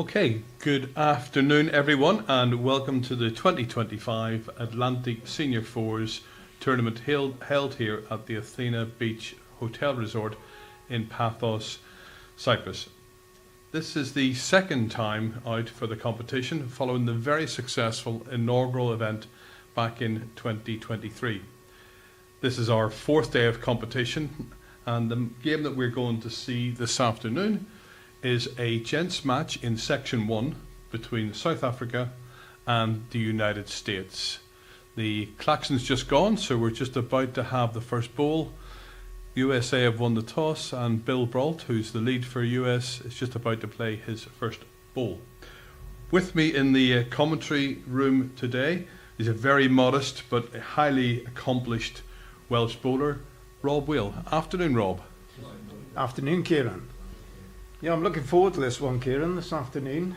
Okay, good afternoon everyone and welcome to the 2025 Atlantic Senior Fours tournament held here at the Athena Beach Hotel Resort in Paphos, Cyprus. This is the second time out for the competition following the very successful inaugural event back in 2023. This is our fourth day of competition and the game that we're going to see this afternoon is a gents match in Section 1 between South Africa and the United States. The klaxon's just gone, so we're just about to have the first ball. USA have won the toss and Bill Brault, who's the lead for US, is just about to play his first ball. With me in the commentary room today is a very modest but highly accomplished Welsh bowler, Rob Wheel. Afternoon, Rob. Afternoon, Kieran. Yeah, I'm looking forward to this one, Kieran, this afternoon.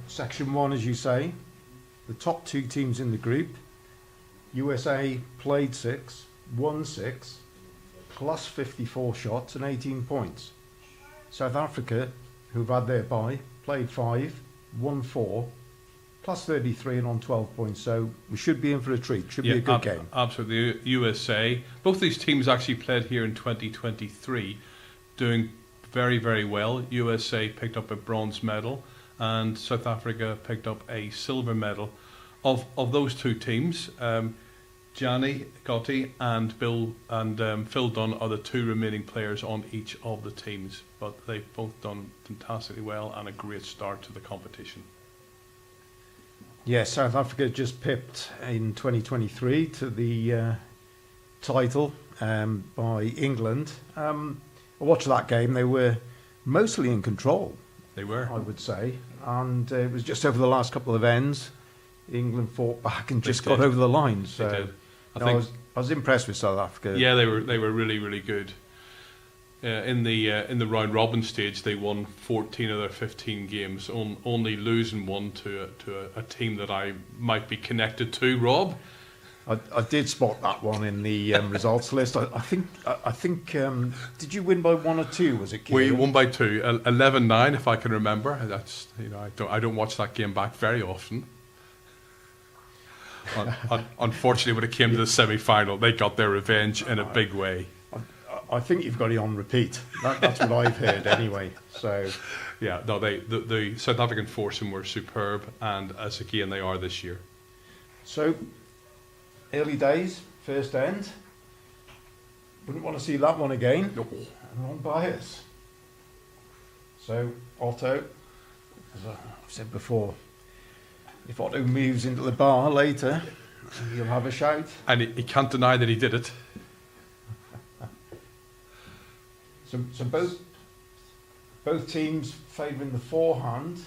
Section 1, as you say, the top two teams in the group. USA played 6, won 6, plus 54 shots and 18 points. South Africa, who've had their bye, played 5, won 4, plus 33 and on 12 points. So we should be in for a treat. Should be a good game. Absolutely. USA. Both these teams actually played here in 2023, doing very, very well. USA picked up a bronze medal and South Africa picked up a silver medal. Of those two teams, Gianni Gotti and Phil Dunn are the two remaining players on each of the teams, but they've both done fantastically well and a great start to the competition. Yes, South Africa just pipped in 2023 to the title by England. I watched that game. They were mostly in control. They were, I would say, and it was just over the last couple of ends. England fought back and just got over the line. So I was impressed with South Africa. Yeah, they were really, really good. In the round robin stage, they won 14 of their 15 games, only losing one to a team that I might be connected to. Rob, I did spot that one in the results list. I think. Did you win by 1 or 2? Was it? Kieran? We won by 2, 11-9, if I can remember. That's I don't watch that game back very often. Unfortunately, when it came to the semi-final, they got their revenge in a big way. I think you've got it on repeat. That's what I've heard anyway. So, yeah, no, the South African foursome were superb, and as again they are this year. So, early days, first end. Wouldn't want to see that one again. No. I'm on bias. So, Otto, as I've said before, if Otto moves into the bar later, he'll have a shout. And he can't deny that he did it. So both teams favouring the forehand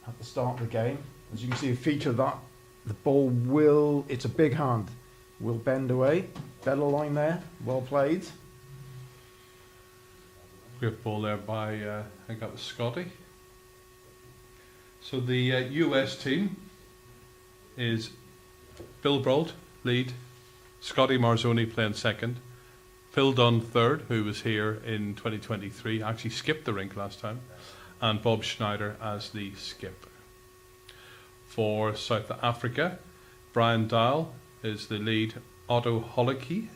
at the start of the game. As you can see, a feature of that, the ball it's a big hand, will bend away. Better line there, well played. Great ball there by, I think that was Scotty. So the US team is Bill Brault, lead, Scotty Marzoni playing second, Phil Dunn third, who was here in 2023, actually skipped the rink last time, and Bob Schneider as the skip. For South Africa, Brian Dahl is the lead, Otto Hollicke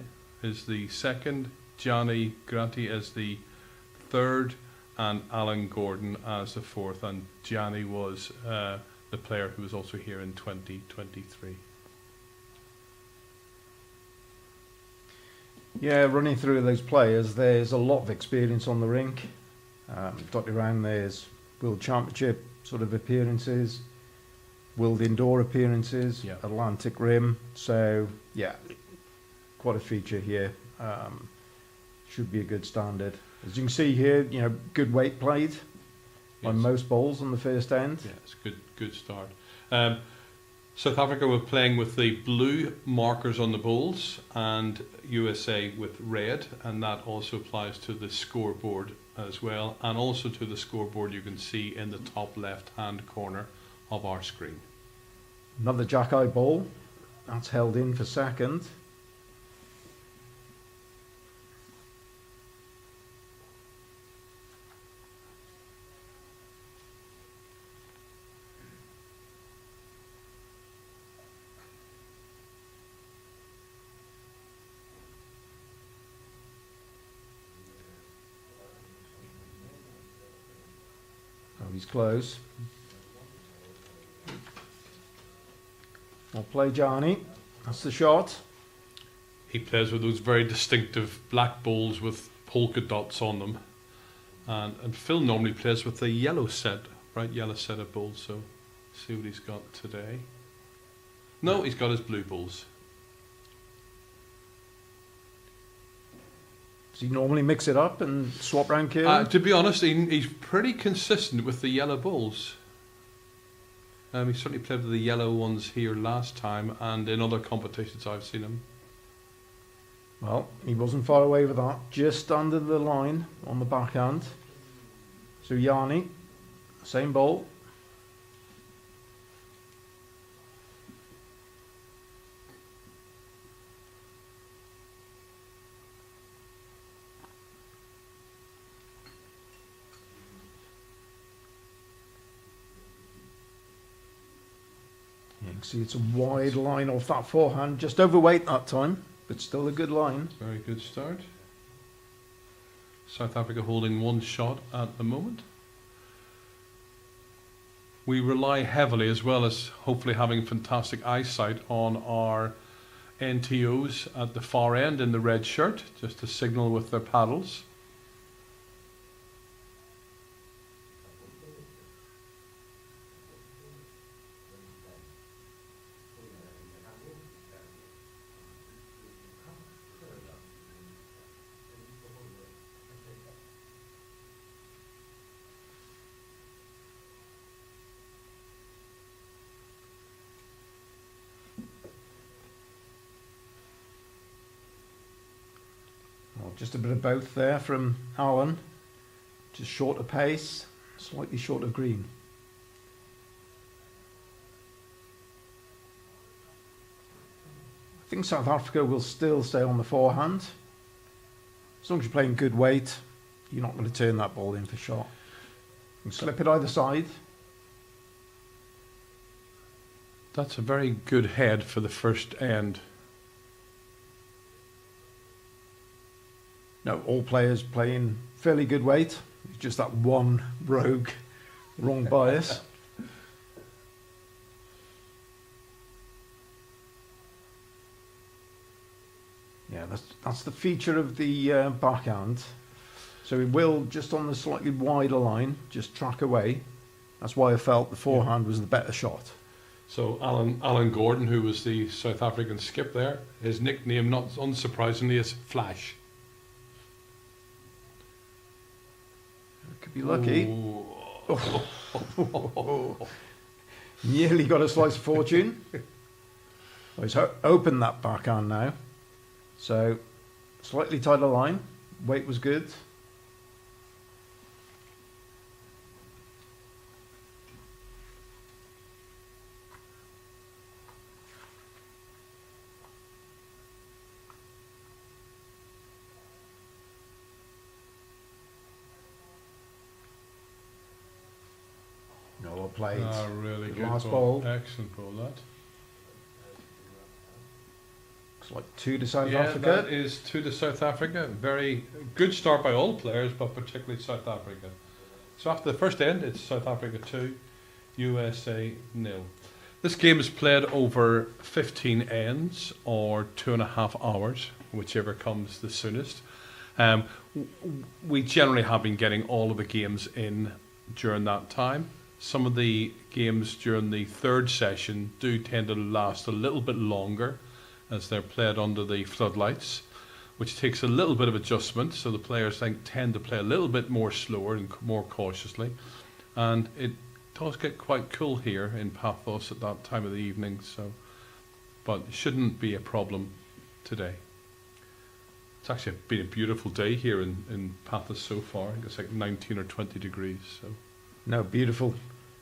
is the second, Gianni Granti as the third, and Alan Gordon as the fourth, and Gianni was the player who was also here in 2023. Yeah, running through those players, there's a lot of experience on the rink. Dotted around there's World Championship sort of appearances, World Indoor appearances, Atlantic Rim. So, yeah, quite a feature here. Should be a good standard. As you can see here, good weight played on most bowls on the first end. Yeah, it's a good start. South Africa were playing with the blue markers on the bowls and USA with red, and that also applies to the scoreboard as well, and also to the scoreboard you can see in the top left hand corner of our screen. Another jack-eye bowl, that's held in for second. he's close. I'll play Johnny. That's the shot. He plays with those very distinctive black balls with polka dots on them. And Phil normally plays with the yellow set, bright yellow set of balls. So see what he's got today. No, he's got his blue balls. Does he normally mix it up and swap round, Kieran? To be honest, he's pretty consistent with the yellow balls. He certainly played with the yellow ones here last time and in other competitions I've seen him. Well, he wasn't far away with that. Just under the line on the backhand. So Yanni, same ball. You can see it's a wide line off that forehand, just overweight that time, but still a good line. Very good start. South Africa holding one shot at the moment. We rely heavily, as well as hopefully having fantastic eyesight, on our NTOs at the far end in the red shirt, just to signal with their paddles. Well, just a bit of both there from Alan. Just shorter pace, slightly shorter green. I think South Africa will still stay on the forehand. As long as you're playing good weight, you're not going to turn that ball in for shot. You can slip it either side. That's a very good head for the first end. No, all players playing fairly good weight. It's just that one rogue, wrong bias. Yeah, that's the feature of the backhand. So it will, just on the slightly wider line, just track away. That's why I felt the forehand was the better shot. So Alan Gordon, who was the South African skip there, his nickname, not unsurprisingly, is Flash. Could be lucky. Nearly got a slice of fortune. Well, he's opened that backhand now. So slightly tighter line. Weight was good. Well played. Oh, really good last ball. ball. Excellent ball, that. Looks like 2 to South Yeah, Africa. that is 2 to South Africa. Very good start by all players, but particularly South Africa. So after the first end, it's South Africa 2, USA 0. This game is played over 15 ends or 2.5 hours, whichever comes the soonest. We generally have been getting all of the games in during that time. Some of the games during the third session do tend to last a little bit longer as they're played under the floodlights, which takes a little bit of adjustment, so the players tend to play a little bit more slower and more cautiously. And it does get quite cool here in Paphos at that time of the evening, so but it shouldn't be a problem today. It's actually been a beautiful day here in Paphos so far. I think it's like 19 or 20 degrees. So. No, beautiful.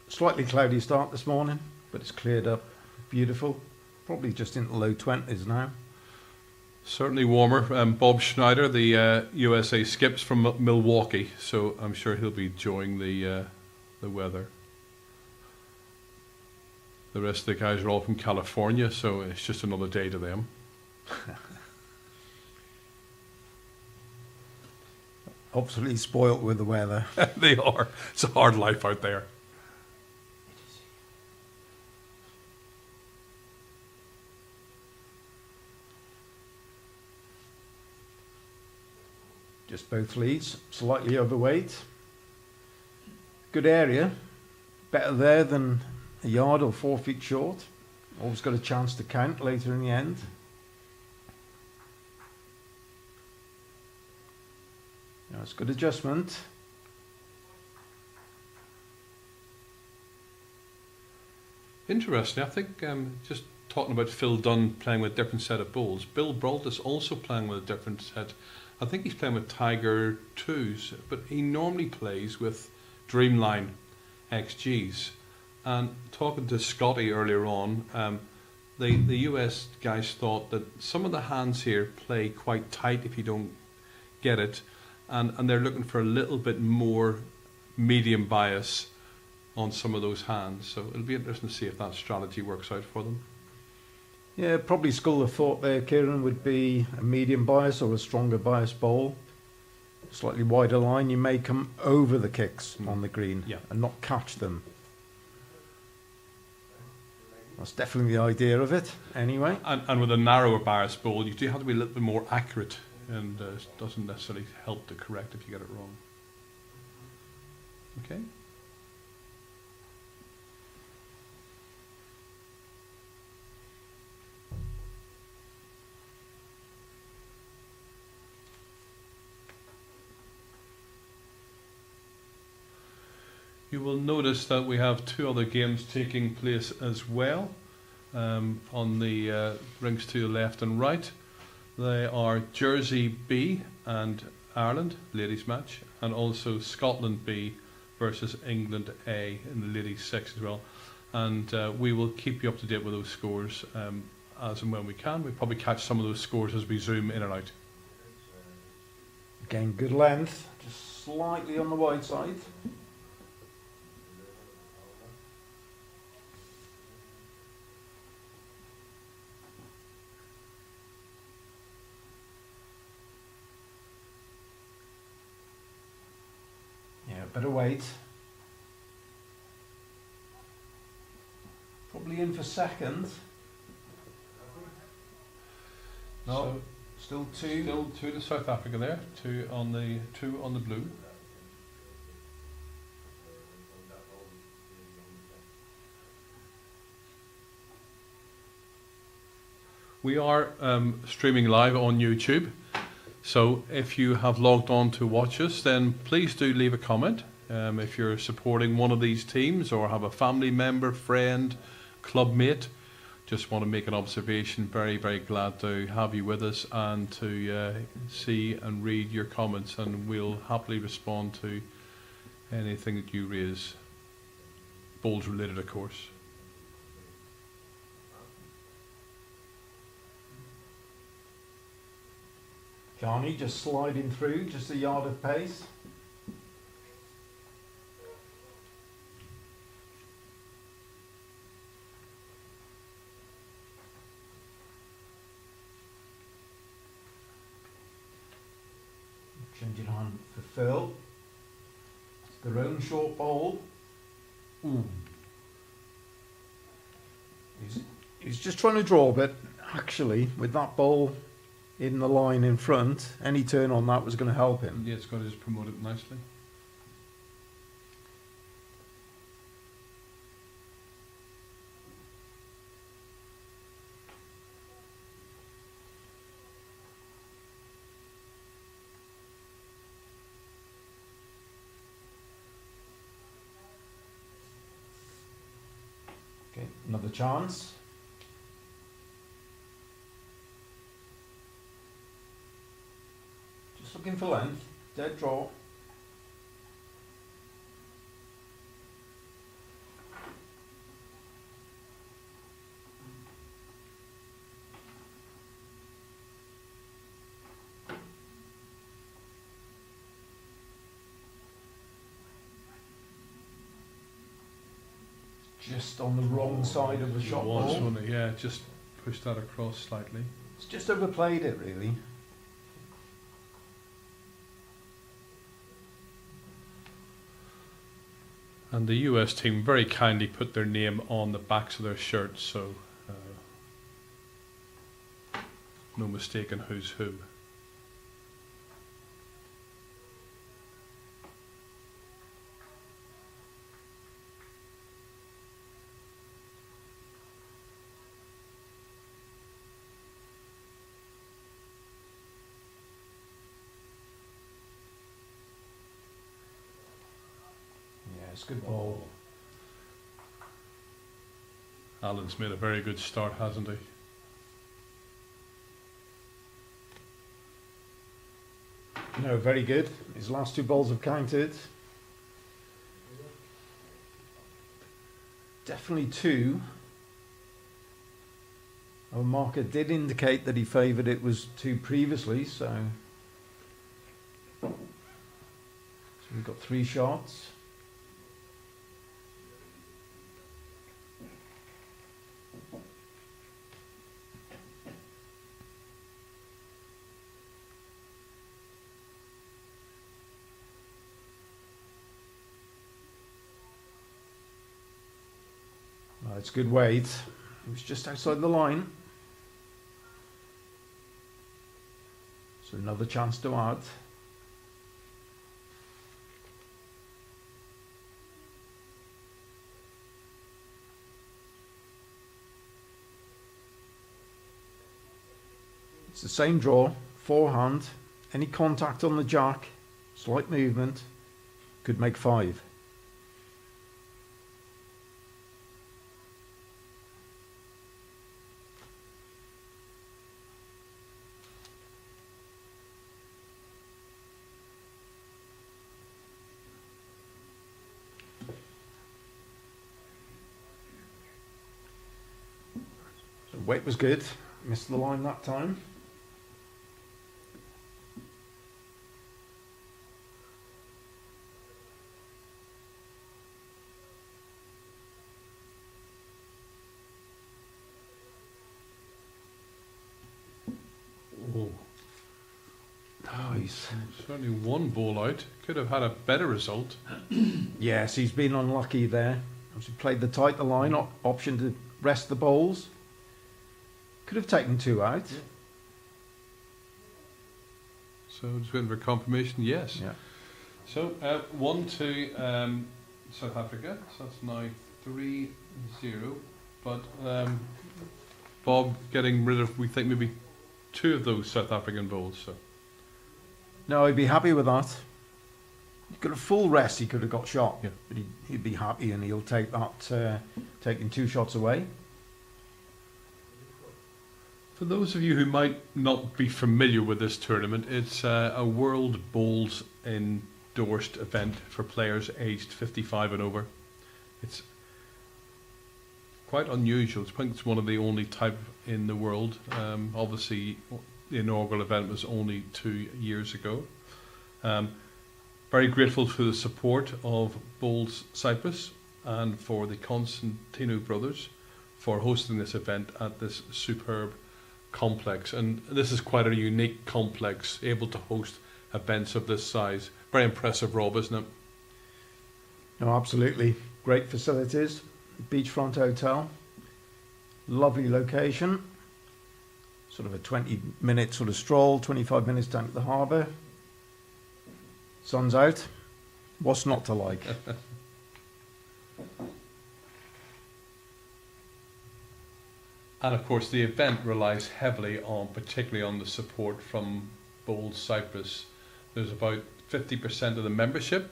Slightly cloudy start this morning, but it's cleared up. Beautiful. Probably just in the low 20s now. Certainly warmer. Bob Schneider, the USA skips from Milwaukee, so I'm sure he'll be enjoying the weather. The rest of the guys are all from California, so it's just another day to them. Obviously spoilt with the weather. They are. It's a hard life out there. Just both leads, slightly overweight. Good area, better there than a yard or 4 feet short. Always got a chance to count later in the end. That's good adjustment. Interesting. I think just talking about Phil Dunn playing with a different set of bowls, Bill Brault is also playing with a different set. I think he's playing with Tiger 2s, but he normally plays with Dreamline XGs. And talking to Scotty earlier on, the US guys thought that some of the hands here play quite tight if you don't get it, and they're looking for a little bit more medium bias on some of those hands. So it'll be interesting to see if that strategy works out for them. Yeah, probably school of thought there, Kieran, would be a medium bias or a stronger bias bowl. Slightly wider line, you may come over the kicks on the green and not catch them. That's definitely the idea of it, anyway. And with a narrower bias bowl, you do have to be a little bit more accurate, and it doesn't necessarily help to correct if you get it wrong. Okay. You will notice that we have 2 other games taking place as well on the rings to the left and right. They are Jersey B and Ireland, ladies match, and also Scotland B versus England A in the ladies six as well. And we will keep you up to date with those scores as and when we can. We'll probably catch some of those scores as we zoom in and out. Again, good length, just slightly on the wide side. Better weight. Probably in for second. No, still 2. Still 2 to South Africa there. 2 on the blue. We are streaming live on YouTube. So if you have logged on to watch us, then please do leave a comment. If you're supporting one of these teams or have a family member, friend, club mate, just want to make an observation. Very, very glad to have you with us and to see and read your comments, and we'll happily respond to anything that you raise, bowls related of course. Carney just sliding through, just a yard of pace. Changing on for Phil. It's their own short bowl. Ooh. He's just trying to draw, but actually with that bowl in the line in front, any turn on that was going to help him. Yeah, it's got to just promote it nicely. Okay, another chance. Just looking for length, dead draw. Just on the wrong side of the shot ball. Yeah, just push that across slightly. It's just overplayed it, really. And the US team very kindly put their name on the backs of their shirts, so no mistaking who's who. it's a good ball. Alan's made a very good start, hasn't he? No, very good. His last 2 balls have counted. Definitely 2. Our marker did indicate that he favoured it was 2 previously, so we've got 3 shots. It's good weight. It was just outside the line. So another chance to add. It's the same draw, forehand. Any contact on the jack, slight movement, could make 5. So weight was good, missed the line that time. Oh. Nice. Certainly one ball out. Could have had a better result. Yes, he's been unlucky there. He played the tighter line, option to rest the bowls. Could have taken 2 out. Yeah. So just waiting for confirmation. Yes. Yeah. So 1-2 South Africa. So that's now 3-0. But Bob getting rid of, we think, maybe 2 of those South African bowls. So No, he'd be happy with that. He could have full rest, he could have got shot. Yeah. But he'd be happy, and he'll take that, taking 2 shots away. for those of you who might not be familiar with this tournament, it's a World Bowls endorsed event for players aged 55 and over. It's quite unusual. I think it's one of the only type in the world. Obviously, the inaugural event was only 2 years ago. Very grateful for the support of Bowls Cyprus and for the Constantino brothers for hosting this event at this superb complex. And this is quite a unique complex, able to host events of this size. Very impressive, Rob, isn't it? No, absolutely. Great facilities. Beachfront hotel. Lovely location. Sort of a 20-minute sort of stroll, 25 minutes down to the harbour. Sun's out. What's not to like? And of course, the event relies heavily on, particularly on the support from Bowls Cyprus. There's about 50% of the membership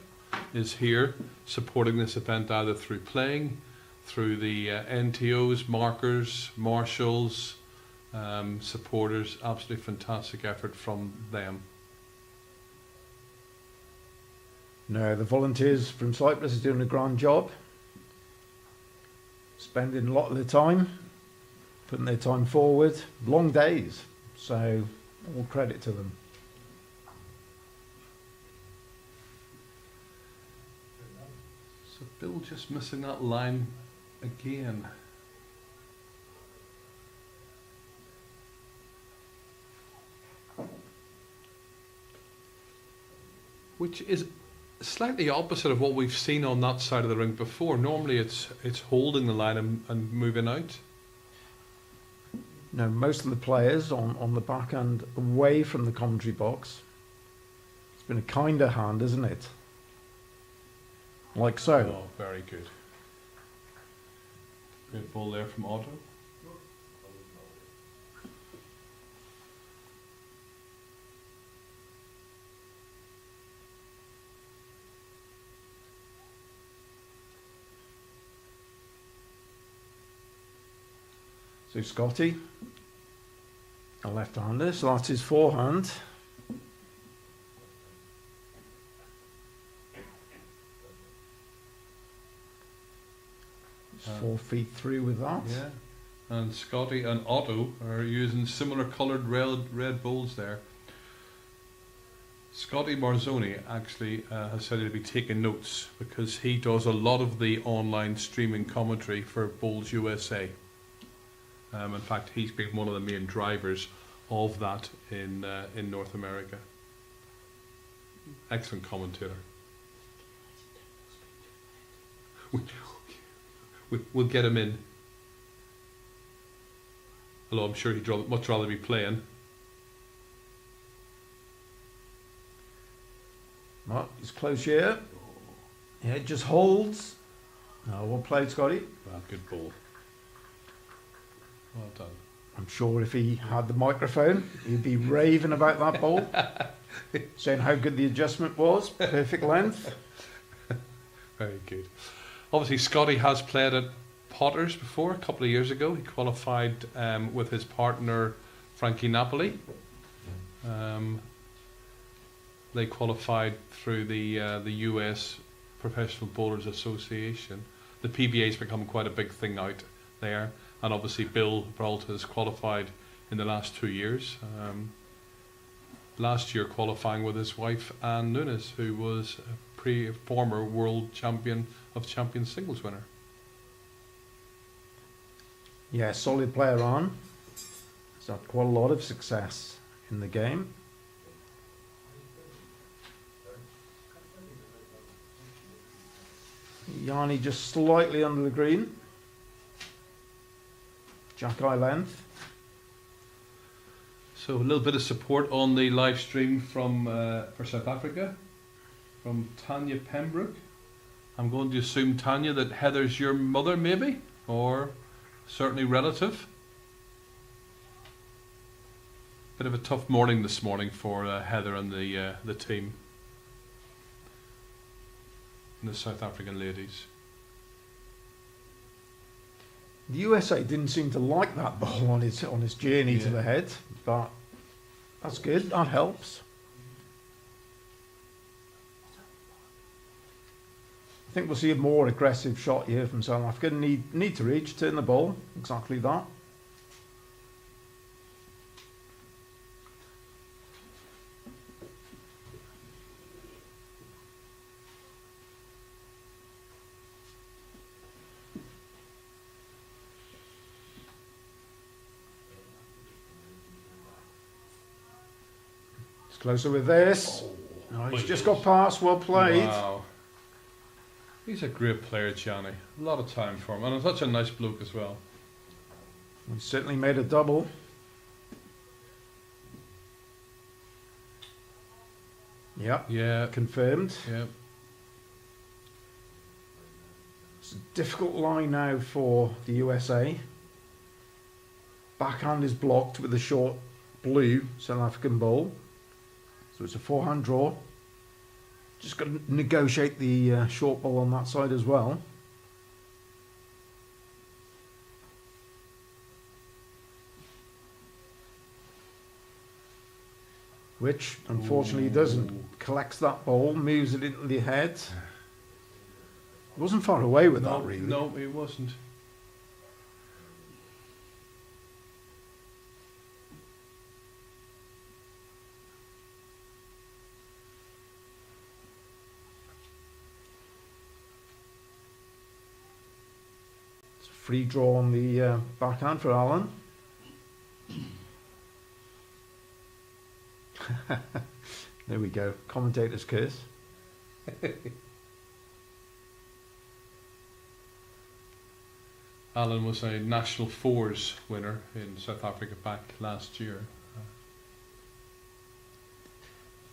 is here supporting this event, either through playing, through the NTOs, markers, marshals, supporters. Absolutely fantastic effort from them. No, the volunteers from Cyprus are doing a grand job. Spending a lot of the time, putting their time forward. Long days, so all credit to them. So Bill just missing that line again. Which is slightly opposite of what we've seen on that side of the ring before. Normally it's holding the line and moving out. No, most of the players on the backhand away from the commentary box. It's been a kinder hand, isn't it? Like so. Oh, very good. Great ball there from Otto. So Scotty, a left-hander, so that's his forehand. He's 4 feet through with that. Yeah. And Scotty and Otto are using similar coloured red bowls there. Scotty Marzoni actually has said he'll be taking notes because he does a lot of the online streaming commentary for Bowls USA. In fact, he's been one of the main drivers of that in North America. Excellent commentator. We'll get him in. Although I'm sure he'd much rather be playing. Well, he's close here. Yeah, it just holds. No, well played, Scotty. Well, good ball. Well done. I'm sure if he had the microphone, he'd be raving about that ball, saying how good the adjustment was, perfect length. Very good. Obviously, Scotty has played at Potters before, a couple of years ago. He qualified with his partner, Frankie Napoli. They qualified through the US Professional Bowlers Association. The PBA's become quite a big thing out there. And obviously Bill Brault has qualified in the last 2 years. Last year qualifying with his wife Anne Nunes, who was a former world champion of champion singles winner. Yeah, solid player on. He's had quite a lot of success in the game. Yanni just slightly under the green. Jack-eye length. So a little bit of support on the live stream from for South Africa from Tanya Pembroke. I'm going to assume, Tanya, that Heather's your mother, maybe, or certainly relative. Bit of a tough morning this morning for Heather and the team, and the South African ladies. The USA didn't seem to like that ball on his journey to the head, but that's good. That helps. I think we'll see a more aggressive shot here from South Africa. Need to reach, turn the ball, exactly that. Closer with this. Oh, he's just got past. Well played. Wow. He's a great player, Gianni. A lot of time for him. And such a nice bloke as well. He certainly made a double. Yep. Yeah. Confirmed. Yeah. It's a difficult line now for the USA. Backhand is blocked with the short blue South African ball. So it's a forehand draw. Just got to negotiate the short ball on that side as well. which unfortunately he doesn't. Collects that ball, moves it into the head. It wasn't far away with that, really. No, it wasn't. It's a free draw on the backhand for Alan. There we go. Commentator's curse. Alan was a National Fours winner in South Africa back last year.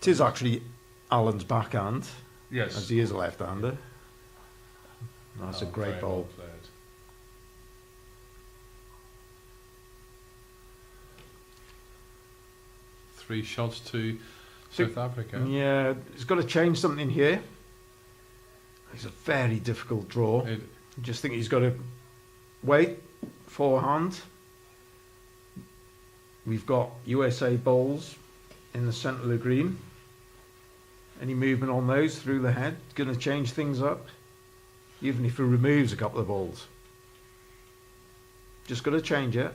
It is actually Alan's backhand, Yes. as he is a left-hander. That's a great very ball. well played. Three shots to South Africa. Yeah, he's got to change something here. It's a very difficult draw. I just think he's got to wait, forehand. We've got USA bowls in the centre of the green. Any movement on those through the head going to change things up, even if he removes a couple of balls. Just got to change it.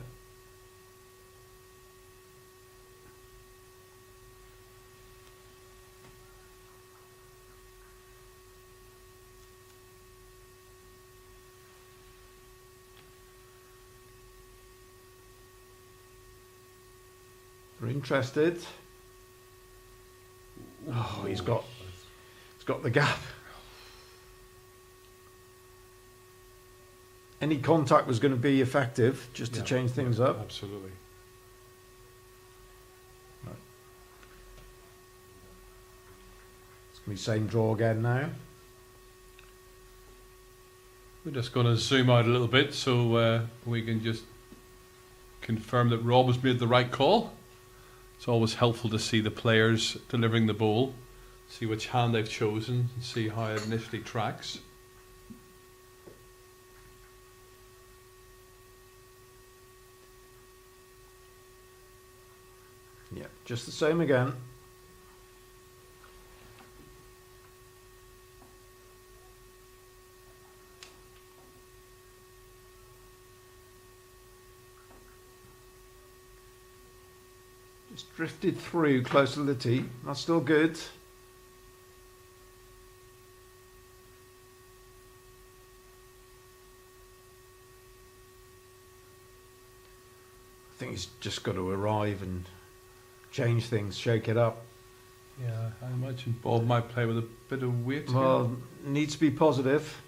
We're interested. Oh, he's got the gap. Any contact was going to be effective just to change things up. Absolutely. Right. It's going to be same draw again now. We're just going to zoom out a little bit so we can just confirm that Rob has made the right call. It's always helpful to see the players delivering the ball, see which hand they've chosen, and see how it initially tracks. Yeah, just the same again. Just drifted through close to the tee. That's still good. I think he's just got to arrive and change things, shake it up. Yeah, I imagine Bob might play with a bit of weight. Well, needs to be positive.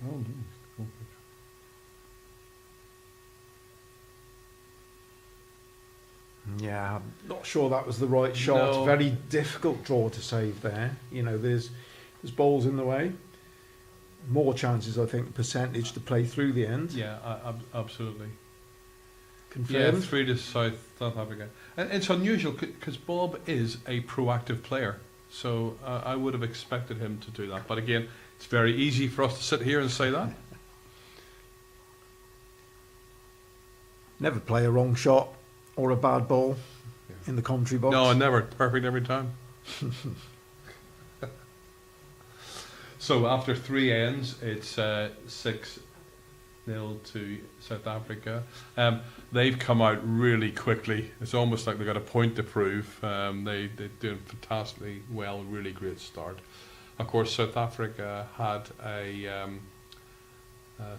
Oh, nice. Cool. Yeah, I'm not sure that was the right shot. No. Very difficult draw to save there. You know, there's balls in the way. More chances, I think, percentage to play through the end. Yeah, absolutely. Confirmed. Yeah, through to South Africa. And it's unusual because Bob is a proactive player. So I would have expected him to do that. But again, it's very easy for us to sit here and say that. Never play a wrong shot or a bad ball in the commentary box. No, never. Perfect every time. So after 3 ends, it's 6-0 to South Africa. They've come out really quickly. It's almost like they've got a point to prove. They're doing fantastically well, really great start. Of course, South Africa had a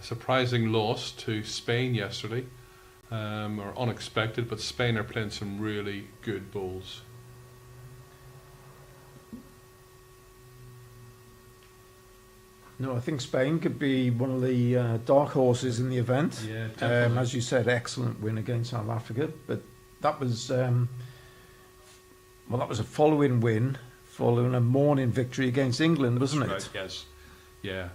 surprising loss to Spain yesterday, or unexpected, but Spain are playing some really good bowls. No, I think Spain could be one of the dark horses in the event. Yeah, definitely. As you said, excellent win against South Africa, but that was that was a following win, following a morning victory against England, wasn't it? Right, yes. Yeah,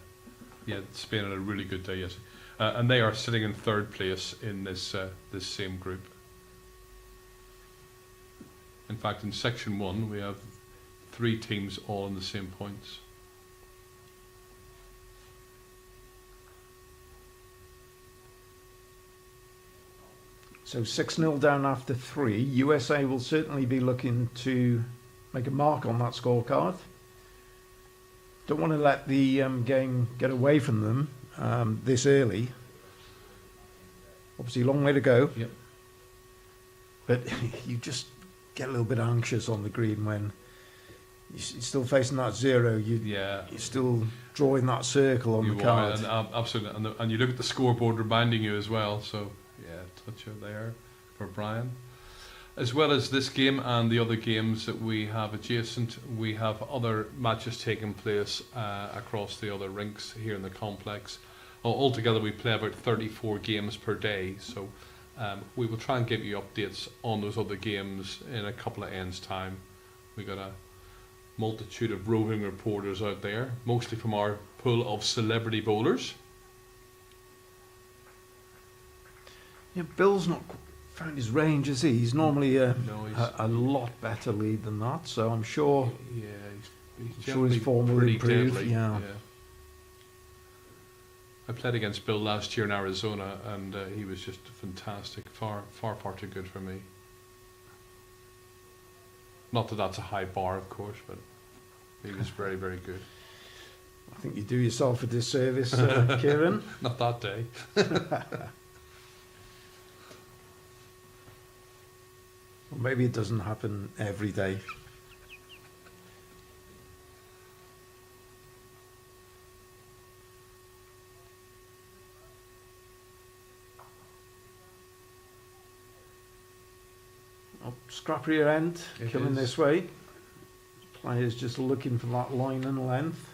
Spain had a really good day yesterday. And they are sitting in third place in this same group. In fact, in Section 1, we have 3 teams all in the same points. So 6-0 down after 3. USA will certainly be looking to make a mark on that scorecard. Don't want to let the game get away from them this early. Obviously, a long way to go. Yep. But you just get a little bit anxious on the green when you're still facing that 0. You're still drawing that circle on the card. Absolutely. And you look at the scoreboard reminding you as well. So, yeah, touch it there for Brian. As well as this game and the other games that we have adjacent, we have other matches taking place across the other rinks here in the complex. Altogether, we play about 34 games per day, so we will try and give you updates on those other games in a couple of ends' time. We've got a multitude of roving reporters out there, mostly from our pool of celebrity bowlers. Yeah, Bill's not found his range, is he? He's normally No, a lot better lead than that, so I'm sure. Yeah, he's Sure his form will pretty improve. deadly. Yeah. I played against Bill last year in Arizona, and he was just fantastic. Far too good for me. Not that that's a high bar, of course, but he was very, very good. I think you do yourself a disservice, Kieran. Not that day. Well, maybe it doesn't happen every day. Oh, scrap rear end coming this way. Players just looking for that line and length.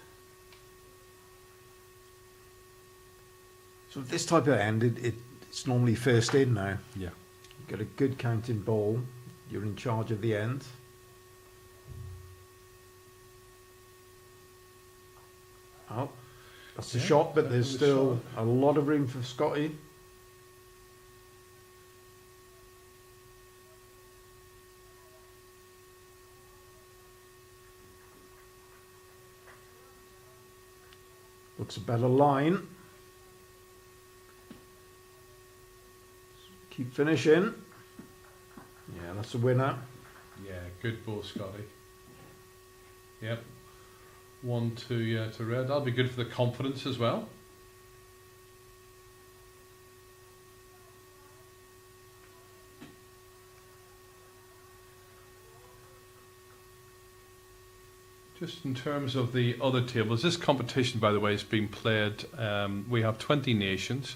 So with this type of end, it's normally first in now. Yeah. You've got a good counting ball. You're in charge of the end. Oh, that's the shot, but there's still a lot of room for Scotty. Looks a better line. Keep finishing. Yeah, that's a winner. Yeah, good ball, Scotty. Yep. 1 to red. That'll be good for the confidence as well. Just in terms of the other tables, this competition, by the way, is being played. We have 20 nations,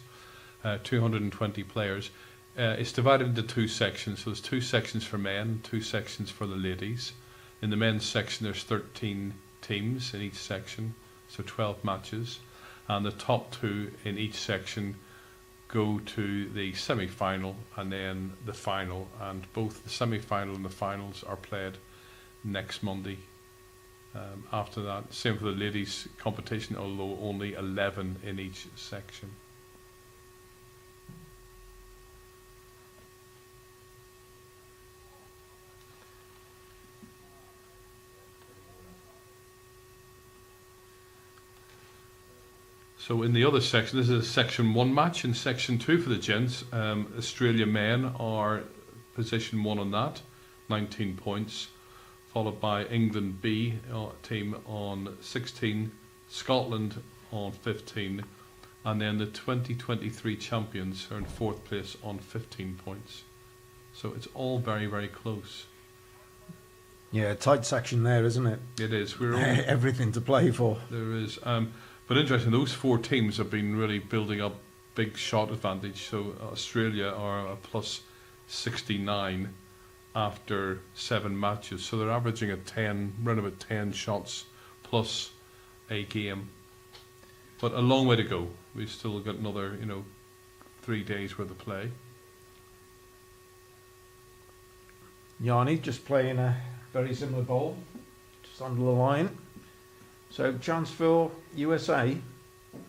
220 players. It's divided into 2 sections. So there's 2 sections for men, 2 sections for the ladies. In the men's section, there's 13 teams in each section, so 12 matches. And the top 2 in each section go to the semi-final and then the final. And both the semi-final and the finals are played next Monday. After that, same for the ladies' competition, although only 11 in each section. So in the other section, this is a section 1 match. In section 2 for the gents, Australia men are position 1 on that, 19 points. Followed by England B team on 16, Scotland on 15, and then the 2023 champions are in 4th place on 15 points. So it's all very, very close. Yeah, tight section there, isn't it? It is. We're only, everything to play for. There is. But interesting, those 4 teams have been really building up big shot advantage. So Australia are a plus 69. After 7 matches, so they're averaging around about 10 shots plus a game. But a long way to go. We've still got another, 3 days worth of play. Yanni just playing a very similar ball, just under the line. So chance for USA.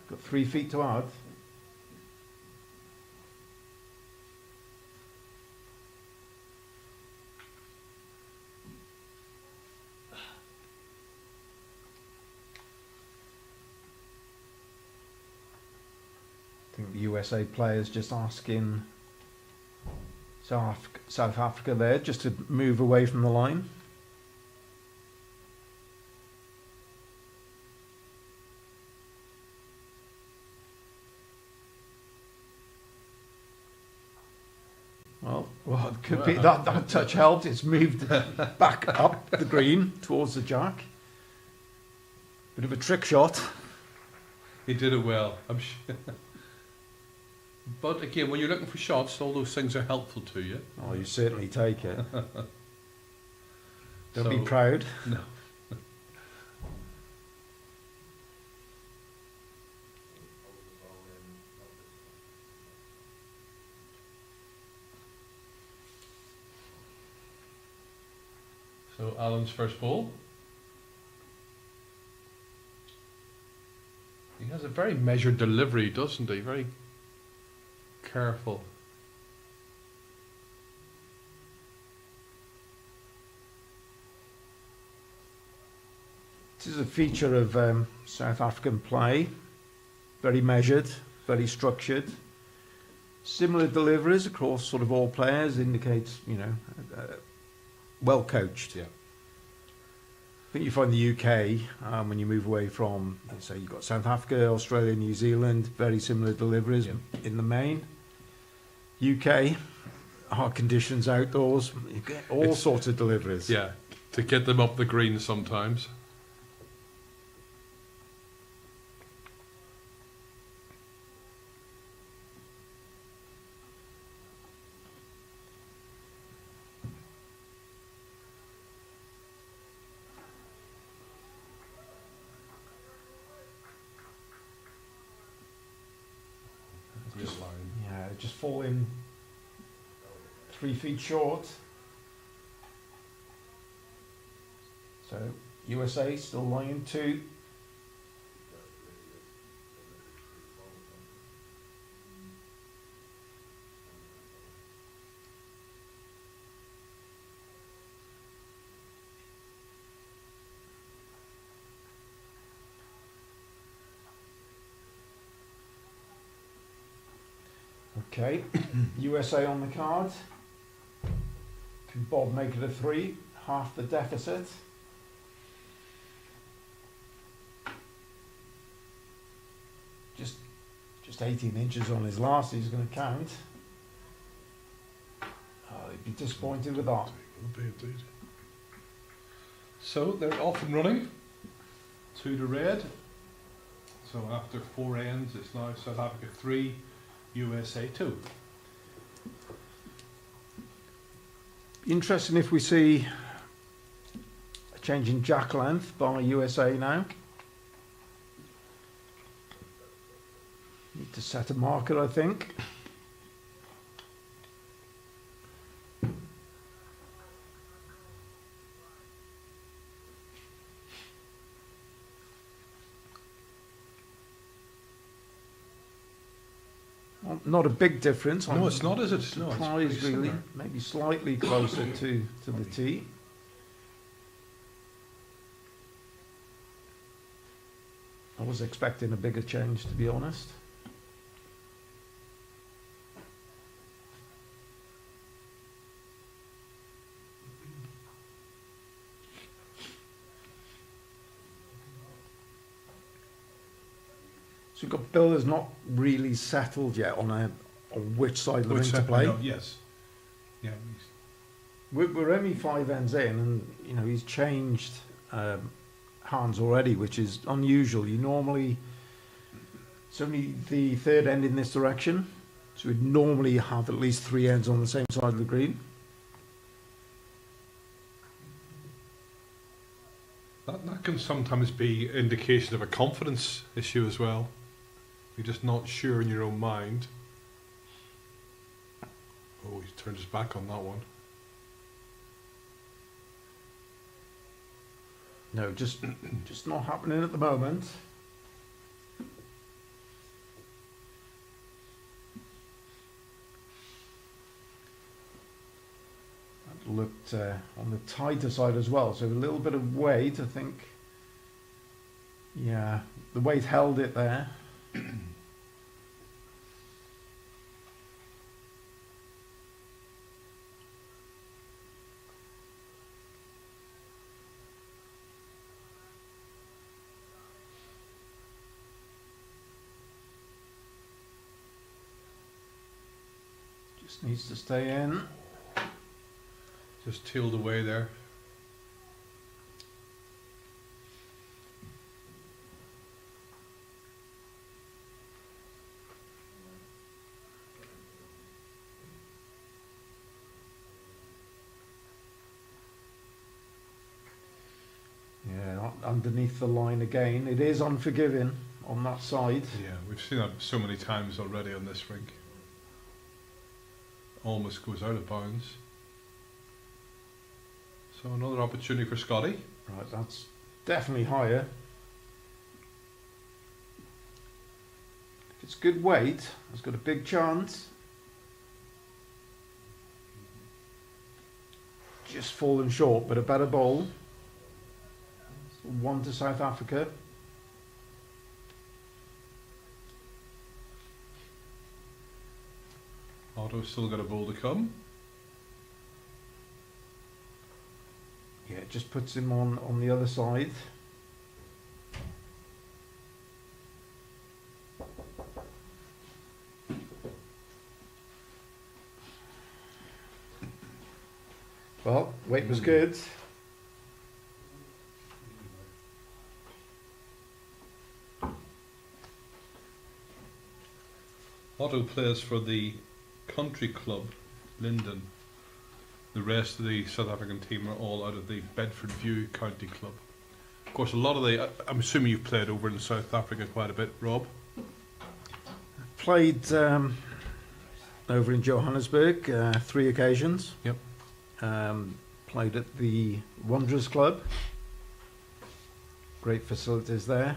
Got 3 feet to add. I think the USA players just asking South Africa there just to move away from the line. Well, it could be that touch helped. It's moved back up the green towards the jack. Bit of a trick shot. He did it well, I'm sure. But again, when you're looking for shots, all those things are helpful to you. Oh, you certainly take it. Don't be proud. No. So Alan's first ball. He has a very measured delivery, doesn't he? Very careful. This is a feature of South African play. Very measured, very structured. Similar deliveries across sort of all players indicates, well coached. Yeah. I think you find the UK, when you move away from, say, you've got South Africa, Australia, New Zealand, very similar deliveries in the main. UK, hard conditions outdoors, you get all sorts of deliveries. Yeah, to get them up the green sometimes. Yeah, just falling 3 feet short. So USA still line 2. Okay, USA on the card. Can Bob make it a 3? Half the deficit. Just 18 inches on his last, he's going to count. Oh, he'd be disappointed with that. Will be indeed. So they're off and running to the red. So after 4 ends, it's now South Africa 3, USA 2. Interesting if we see a change in jack length by USA now. Need to set a marker, I think. Well, not a big difference. No, it's not, is it? No, it's pretty Surprised, really. similar. Maybe slightly closer to the tee. I was expecting a bigger change, to be honest. So we've got Bill is not really settled yet on which side of the ring to play. No, yes. Yeah. We're only 5 ends in, and he's changed hands already, which is unusual. You normally, it's only the 3rd end in this direction, so we'd normally have at least 3 ends on the same side of the green. That can sometimes be indication of a confidence issue as well. You're just not sure in your own mind. Oh, he turned his back on that one. No, just not happening at the moment. That looked on the tighter side as well, so a little bit of weight, I think. Yeah, the weight held it there. Just needs to stay in. Just tailed away there. Yeah, underneath the line again. It is unforgiving on that side. Yeah, we've seen that so many times already on this rink. Almost goes out of bounds. So another opportunity for Scotty. Right, that's definitely higher. If it's good weight, it's got a big chance. Just fallen short, but a better ball. 1 to South Africa. Otto's still got a ball to come. Yeah, it just puts him on the other side. Well, weight was good. Otto plays for the country club, Linden. The rest of the South African team are all out of the Bedford View County Club. Of course, a lot of I'm assuming you've played over in South Africa quite a bit, Rob? Played over in Johannesburg 3 occasions. Yep. Played at the Wanderers Club. Great facilities there.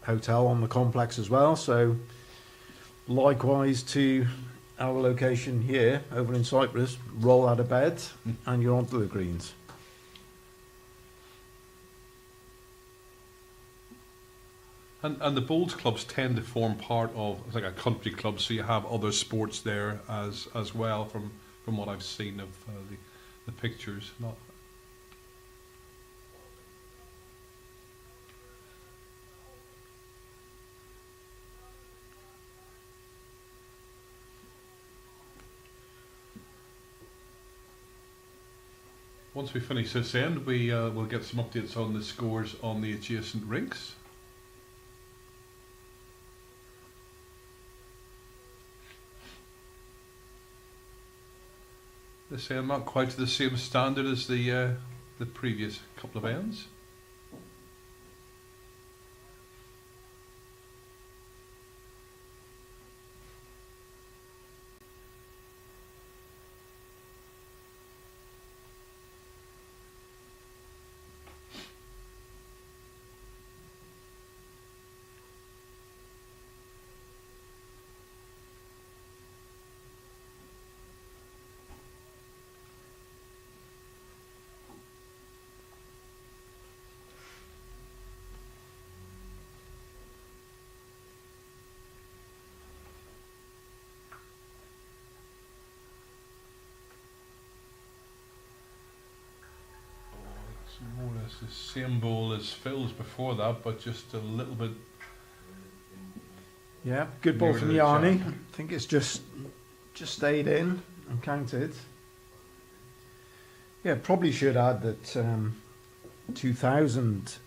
Hotel on the complex as well. So likewise to our location here over in Cyprus, roll out of bed and you're onto the greens. And the bowls clubs tend to form part of like a country club, so you have other sports there as well. From what I've seen of the pictures, not. Once we finish this end, we will get some updates on the scores on the adjacent rinks. This end not quite to the same standard as the previous couple of ends. More or less the same bowl as Phil's before that, but just a little bit. Yeah, good ball from Yanni. I think it's just stayed in and counted. Yeah, probably should add that 2000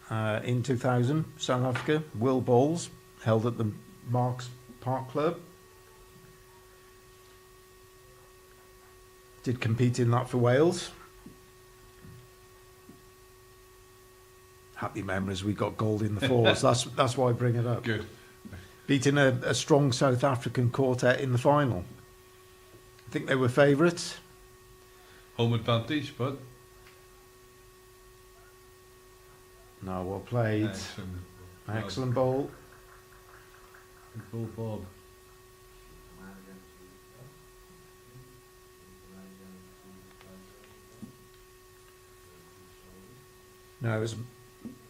South Africa Will Bowls held at the Marks Park Club. Did compete in that for Wales. Happy memories. We got gold in the fours. That's why I bring it up. Good. Beating a strong South African quartet in the final. I think they were favourites. Home advantage, but No, well played. Excellent bowl. Good ball, Bob. No, it was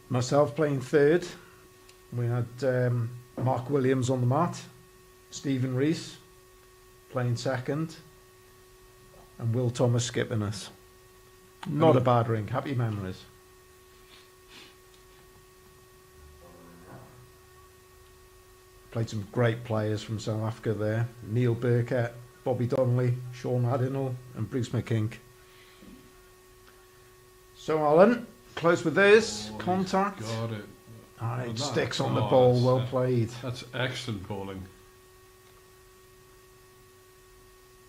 myself playing third. We had Mark Williams on the mat, Stephen Rees playing second, and Will Thomas skipping us. Not a bad ring. Happy memories. Played some great players from South Africa there. Neil Burkett, Bobby Donnelly, Sean Addinall and Bruce McKink. So Alan, close with this. Contact. Got it. It sticks on the ball. Well played. That's excellent bowling.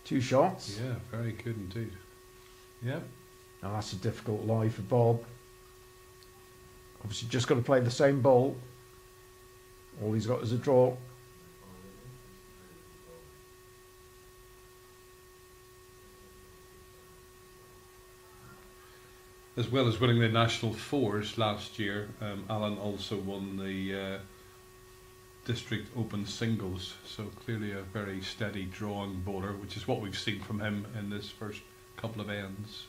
2 shots. Yeah, very good indeed. Yeah. Now that's a difficult lie for Bob. Obviously just got to play the same ball. All he's got is a draw. As well as winning the National Fours last year, Alan also won the District Open Singles, so clearly a very steady drawing bowler, which is what we've seen from him in this first couple of ends.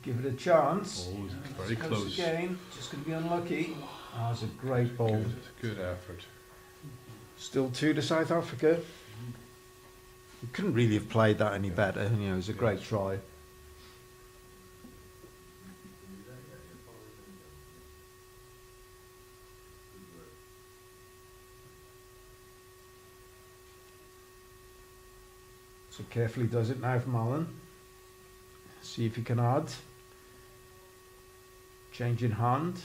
Give it a chance. Oh, very close. Again, just going to be unlucky. That was a great ball. Good effort. Still 2 to South Africa. You couldn't really have played that any better. It was a great try. So carefully does it now from Alan. See if he can add. Change in hand.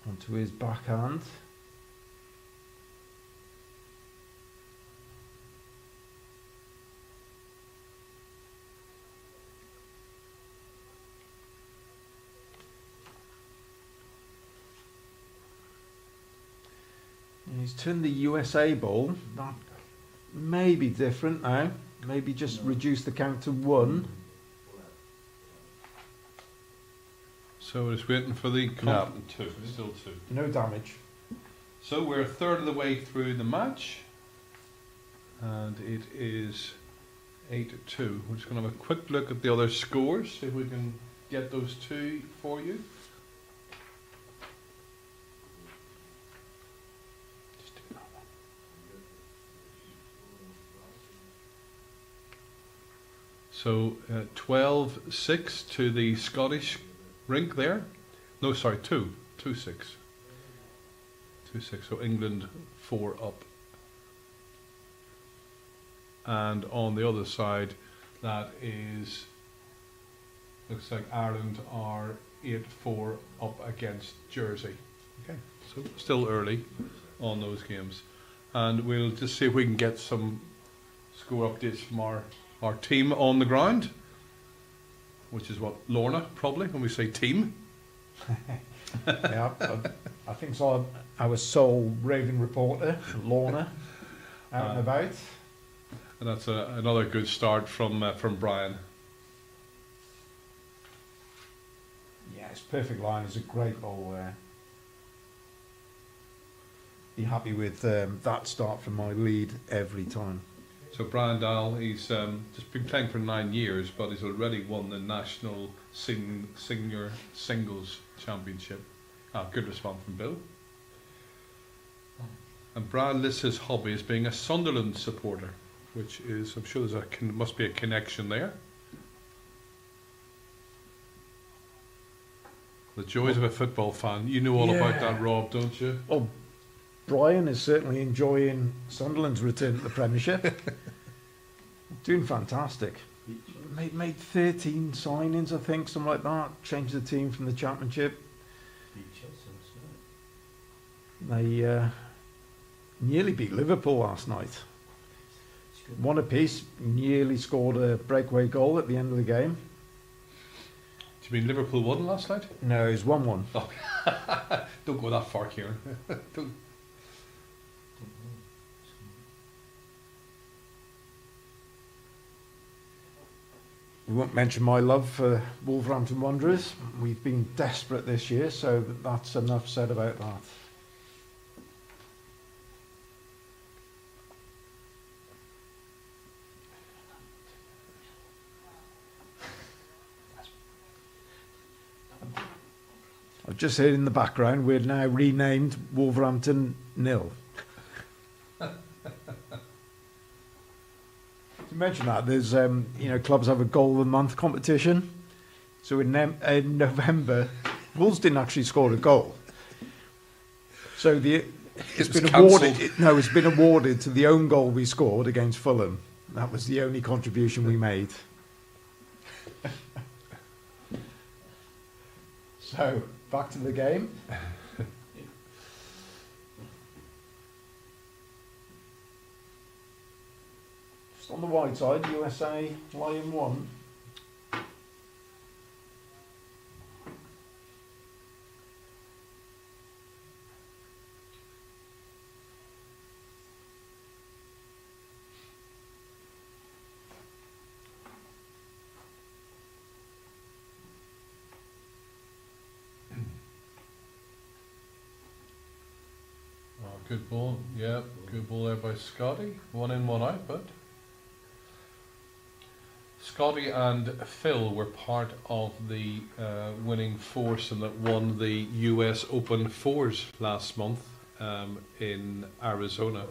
Onto his backhand. He's turned the USA ball. That may be different now. Maybe just reduce the count to 1. So we're just waiting for the continent 2. Still 2. No damage. So we're a third of the way through the match. And it is 8-2. We're just going to have a quick look at the other scores. See if we can get those 2 for you. So 12-6 to the Scottish rink there. No, sorry, 2-6. 2-6. So England 4 up. And on the other side, that is, looks like Ireland are 8-4 up against Jersey. Okay. So still early on those games. And we'll just see if we can get some score updates from our team on the ground, which is what, Lorna, probably, when we say team. Yeah, I think so. Our sole raving reporter, Lorna, out and about. And that's another good start from Brian. Yeah, it's perfect line. It's a great ball there. Be happy with that start from my lead every time. So Brian Dahl, he's just been playing for 9 years, but he's already won the National Senior Singles Championship. Good response from Bill. And Brian lists his hobby as being a Sunderland supporter, which is, I'm sure there's must be a connection there. The joys of a football fan. You know all about that, Rob, don't you? Well, Brian is certainly enjoying Sunderland's return to the Premiership. Doing fantastic. Made 13 signings, I think, something like that. Changed the team from the Championship. They nearly beat Liverpool last night. One apiece, nearly scored a breakaway goal at the end of the game. Do you mean Liverpool won last night? No, it was 1-1. Oh. Don't go that far, Kieran. Don't. We won't mention my love for Wolverhampton Wanderers. We've been desperate this year, so that's enough said about that. I've just heard in the background we're now renamed Wolverhampton Nil. To mention that, there's clubs have a goal of the month competition. So in November, Wolves didn't actually score a goal. So it's been awarded. No, it's been awarded to the own goal we scored against Fulham. That was the only contribution we made. So back to the game. On the wide side, USA line 1. Good ball. Yeah, good ball there by Scotty. 1 in, 1 out, but Scotty and Phil were part of the winning foursome that won the US Open fours last month in Arizona.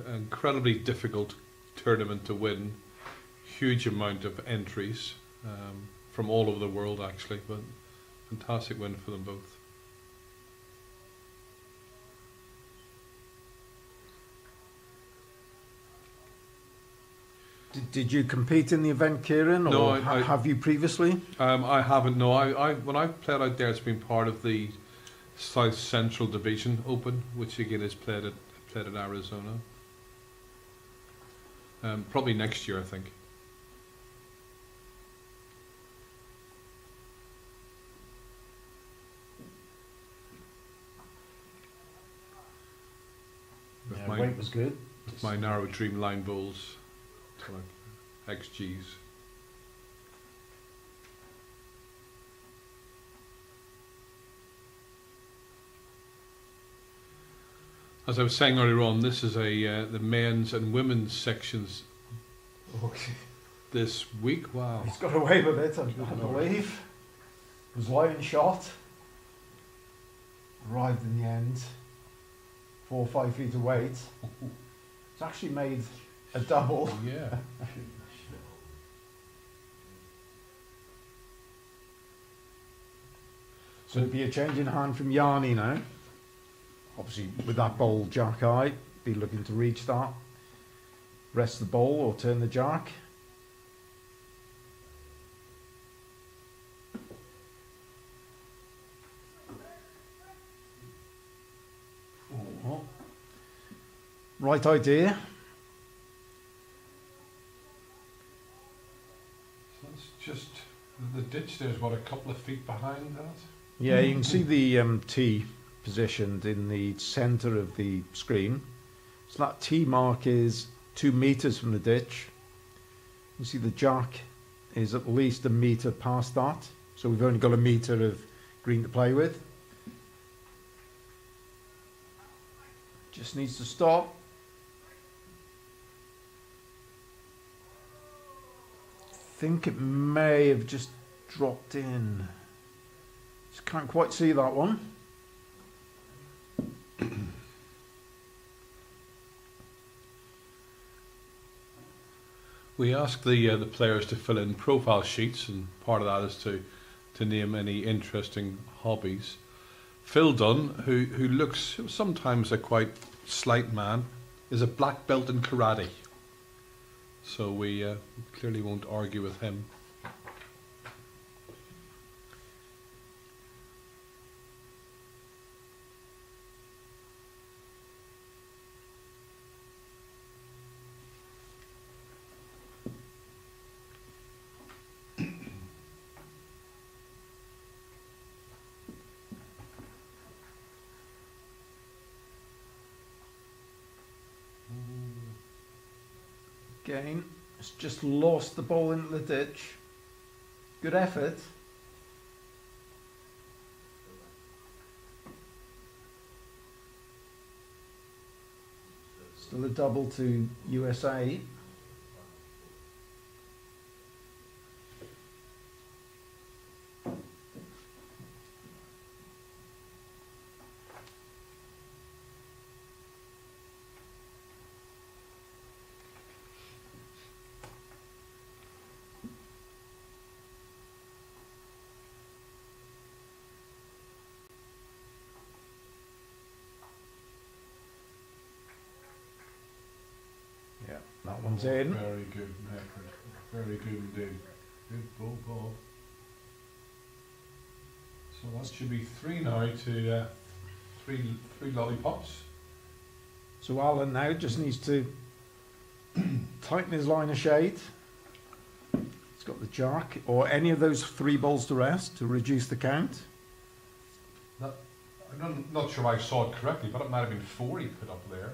Incredibly difficult tournament to win. Huge amount of entries from all over the world, actually, but fantastic win for them both. Did you compete in the event, Kieran, or No, have you previously? I haven't. No, I when I've played out there, it's been part of the South Central Division Open, which again is played at Arizona. Probably next year, I think. Yeah, weight was good. With my narrow dream line bowls, to like XGs. As I was saying earlier on, this is the men's and women's sections this week. Wow. He's got away with it, I believe. It was line shot. Arrived in the end. 4 or 5 feet of weight. It's actually made a double. Yeah. So it'd be a change in hand from Yarny now. Obviously, with that bowl jack eye, be looking to reach that. Rest the bowl or turn the jack. Oh. Right idea. So it's just the ditch there's what, a couple of feet behind that? Yeah, you can see the tee positioned in the centre of the screen. So that tee mark is 2 metres from the ditch. You see the jack is at least a metre past that. So we've only got a metre of green to play with. Just needs to stop. I think it may have just dropped in. Just can't quite see that one. We ask the players to fill in profile sheets, and part of that is to name any interesting hobbies. Phil Dunn, who looks sometimes a quite slight man, is a black belt in karate. So we clearly won't argue with him. Again, it's just lost the ball into the ditch. Good effort. Still a double to USA. Yeah, that one's in. Very good effort. Very good indeed. Good ball, Bob. So that should be 3 now to three lollipops. So Alan now just needs to tighten his line of shade. He's got the jack or any of those 3 balls to rest to reduce the count. I'm not sure I saw it correctly, but it might have been 4 he put up there.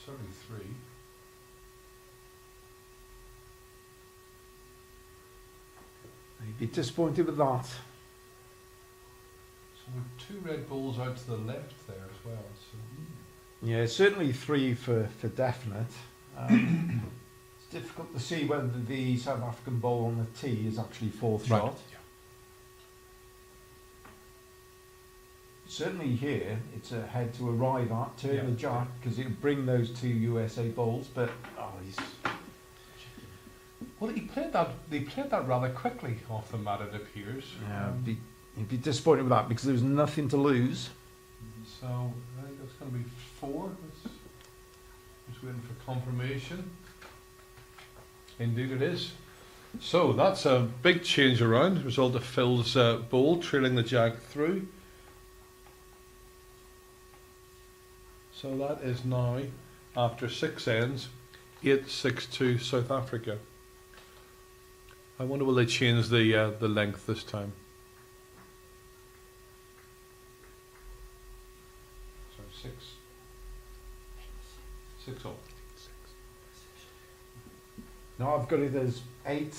Certainly 3. He'd be disappointed with that. So with 2 red balls out to the left there as well. So. Yeah, certainly 3 for definite. difficult to see whether the South African ball on the tee is actually fourth Right. shot. Certainly here, it's a head to arrive at, turn the jack, because it'll bring those two USA balls, but Well, he played that rather quickly off the mat, it appears. he'd be disappointed with that because there was nothing to lose. So I think that's going to be 4. Just waiting for confirmation. Indeed, it is. So that's a big change around. Result of Phil's ball trailing the jack through. So that is now, after 6 ends, 8-6 South Africa. I wonder will they change the length this time? Sorry, 6 all. Now I've got it as 8-6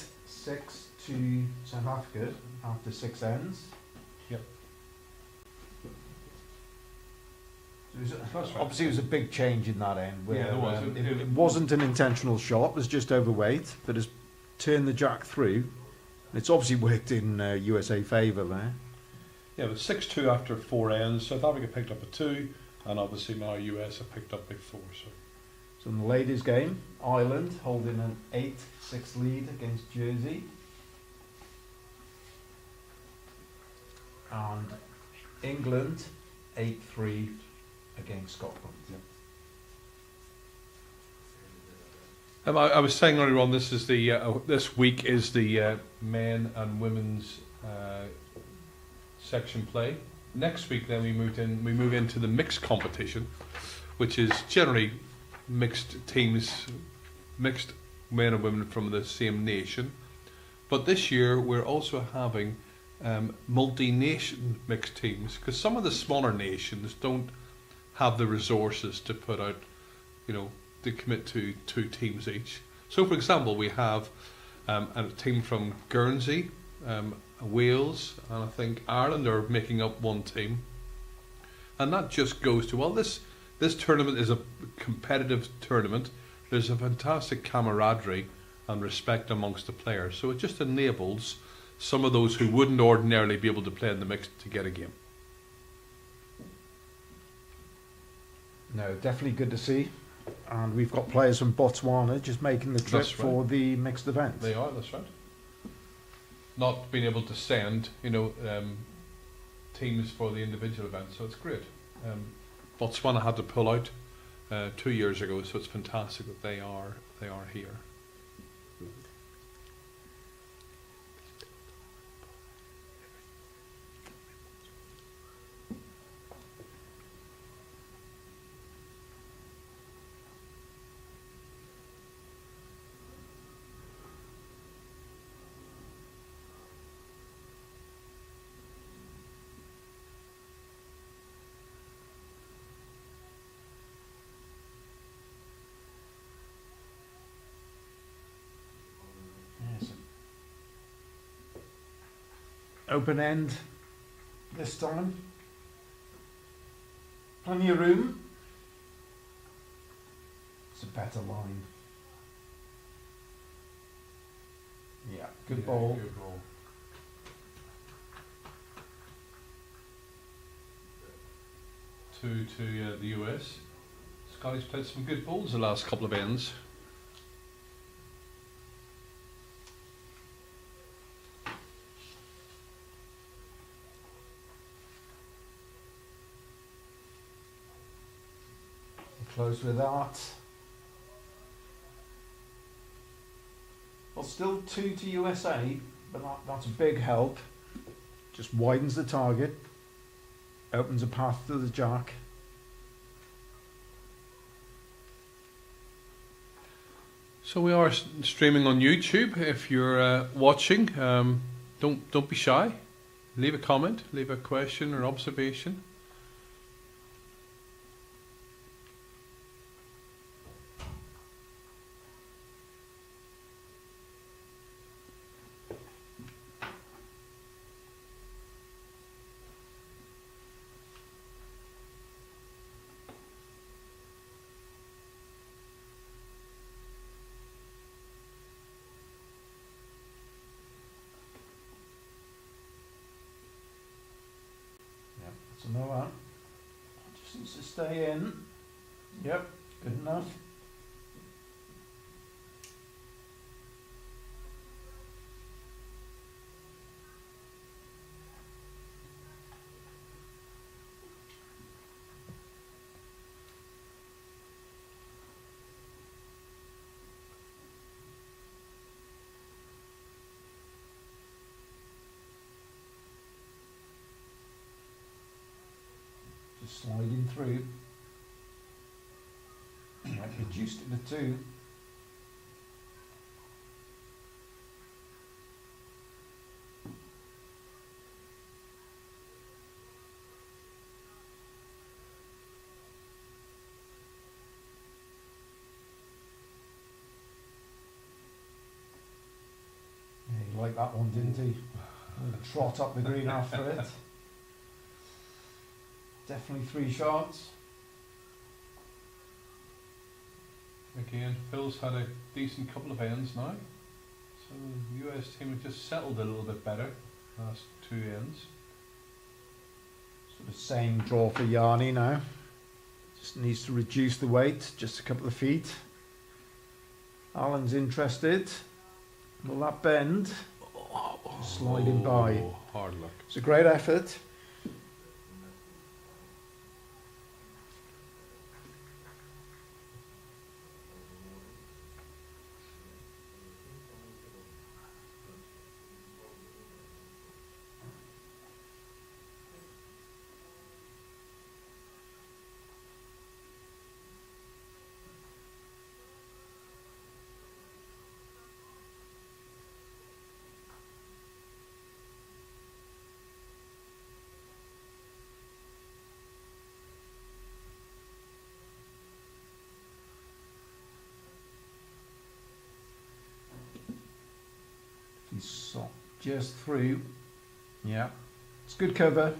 to South Africa after 6 ends. Yep. That's right. Obviously, it was a big change in that end. Where, Yeah, it was. It wasn't an intentional shot; it was just overweight, but has turned the jack through. It's obviously worked in USA favour there. Yeah, but 6-2 after 4 ends. South Africa picked up a 2, and obviously now US have picked up big 4. So in the ladies' game, Ireland holding an 8-6 lead against Jersey, and England 8-3 against Scotland. I was saying earlier on, this is the this week is the men and women's section play. Next week, then we move into the mixed competition, which is generally mixed teams, mixed men and women from the same nation. But this year, we're also having multi-nation mixed teams, because some of the smaller nations don't have the resources to put out, to commit to 2 teams each. So, for example, we have a team from Guernsey, Wales, and I think Ireland are making up one team. And that just goes to, well, this tournament is a competitive tournament. There's a fantastic camaraderie and respect amongst the players. So it just enables some of those who wouldn't ordinarily be able to play in the mix to get a game. No, definitely good to see. And we've got players from Botswana just making the trip for the mixed event. They are, that's right. Not being able to send, teams for the individual events, so it's great. Botswana had to pull out 2 years ago, so it's fantastic that they are here. Open end this time. Plenty of room. It's a better line. Yeah, good ball. Good ball. To the US. Scotty's played some good balls the last couple of ends. Close with that. Well, still 2 to USA, but that's a big help. Just widens the target, opens a path to the jack. So we are streaming on YouTube. If you're watching, don't be shy. Leave a comment, leave a question or observation. So no that. Just needs to stay in. Yep, good enough. Just sliding through. Right, reduced it to 2. Yeah, he liked that one, didn't he? Trot up the green after it. Definitely 3 shots. Again, Phil's had a decent couple of ends now. So the US team have just settled a little bit better last 2 ends. Sort of same draw for Yarny now. Just needs to reduce the weight, just a couple of feet. Alan's interested. Will that bend? Sliding by. Hard luck. It's a great effort. He's just through. Yeah, it's good cover.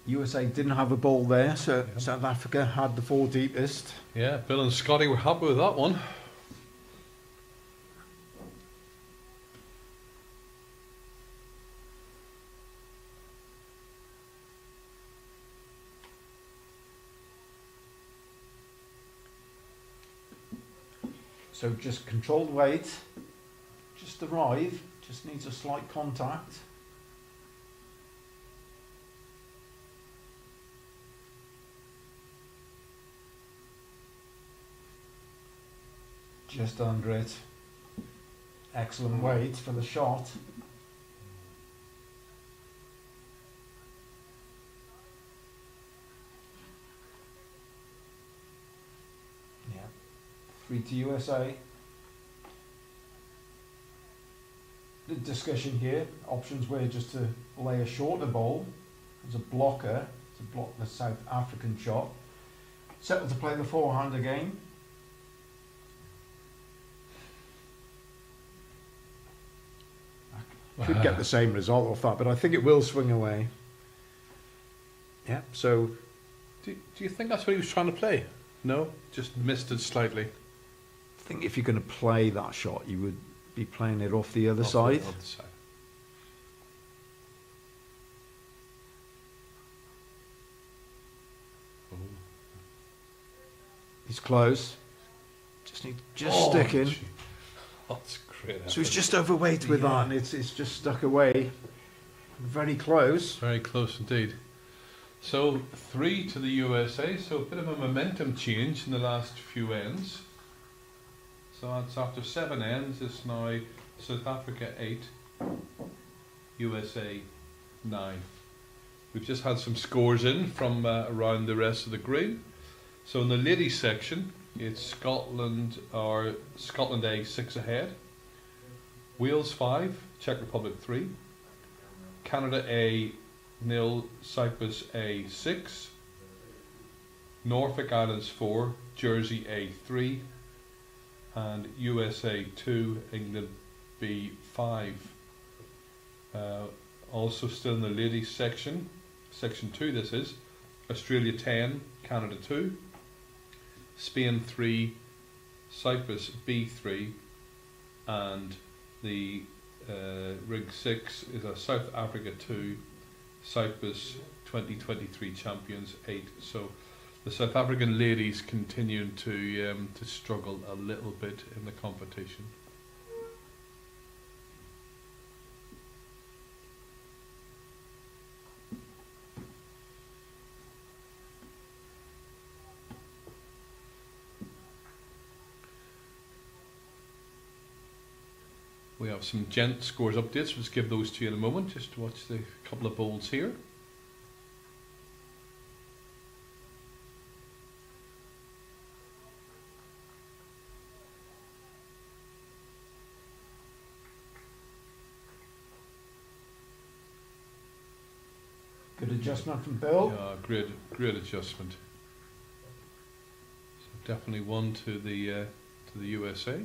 USA didn't have a ball there, so South Africa had the 4 deepest. Yeah, Bill and Scotty were happy with that one. So just controlled weight, just arrive, just needs a slight contact. Just under it. Excellent weight for the shot. Yeah. 3 to USA. The discussion here, options were just to lay a shorter ball as a blocker to block the South African shot. Settle to play the forehand again. Could get the same result off that, but I think it will swing away. Yeah, so... Do you think that's what he was trying to play? No? Just missed it slightly. I think if you're going to play that shot, you would be playing it off the other side. The other side. Oh. He's close. Just sticking. Gee. That's great effort. So he's just overweight with that, and it's just stuck away. Very close. Very close indeed. So 3 to the USA, so a bit of a momentum change in the last few ends. So that's after 7 ends, it's now South Africa 8, USA 9. We've just had some scores in from around the rest of the green. So in the ladies section, it's Scotland A 6 ahead, Wales 5, Czech Republic 3, Canada A 0, Cyprus A 6, Norfolk Islands 4, Jersey A 3, and USA 2, England B 5. Also still in the ladies section, section 2 this is, Australia 10, Canada 2, Spain 3, Cyprus B 3, and the rig 6 is a South Africa 2, Cyprus 2023 champions 8. So the South African ladies continuing to struggle a little bit in the competition. We have some Gents scores updates. We'll just give those to you in a moment. Just to watch the couple of bowls here. Good adjustment from Bill. Yeah, great adjustment. So definitely one to the USA.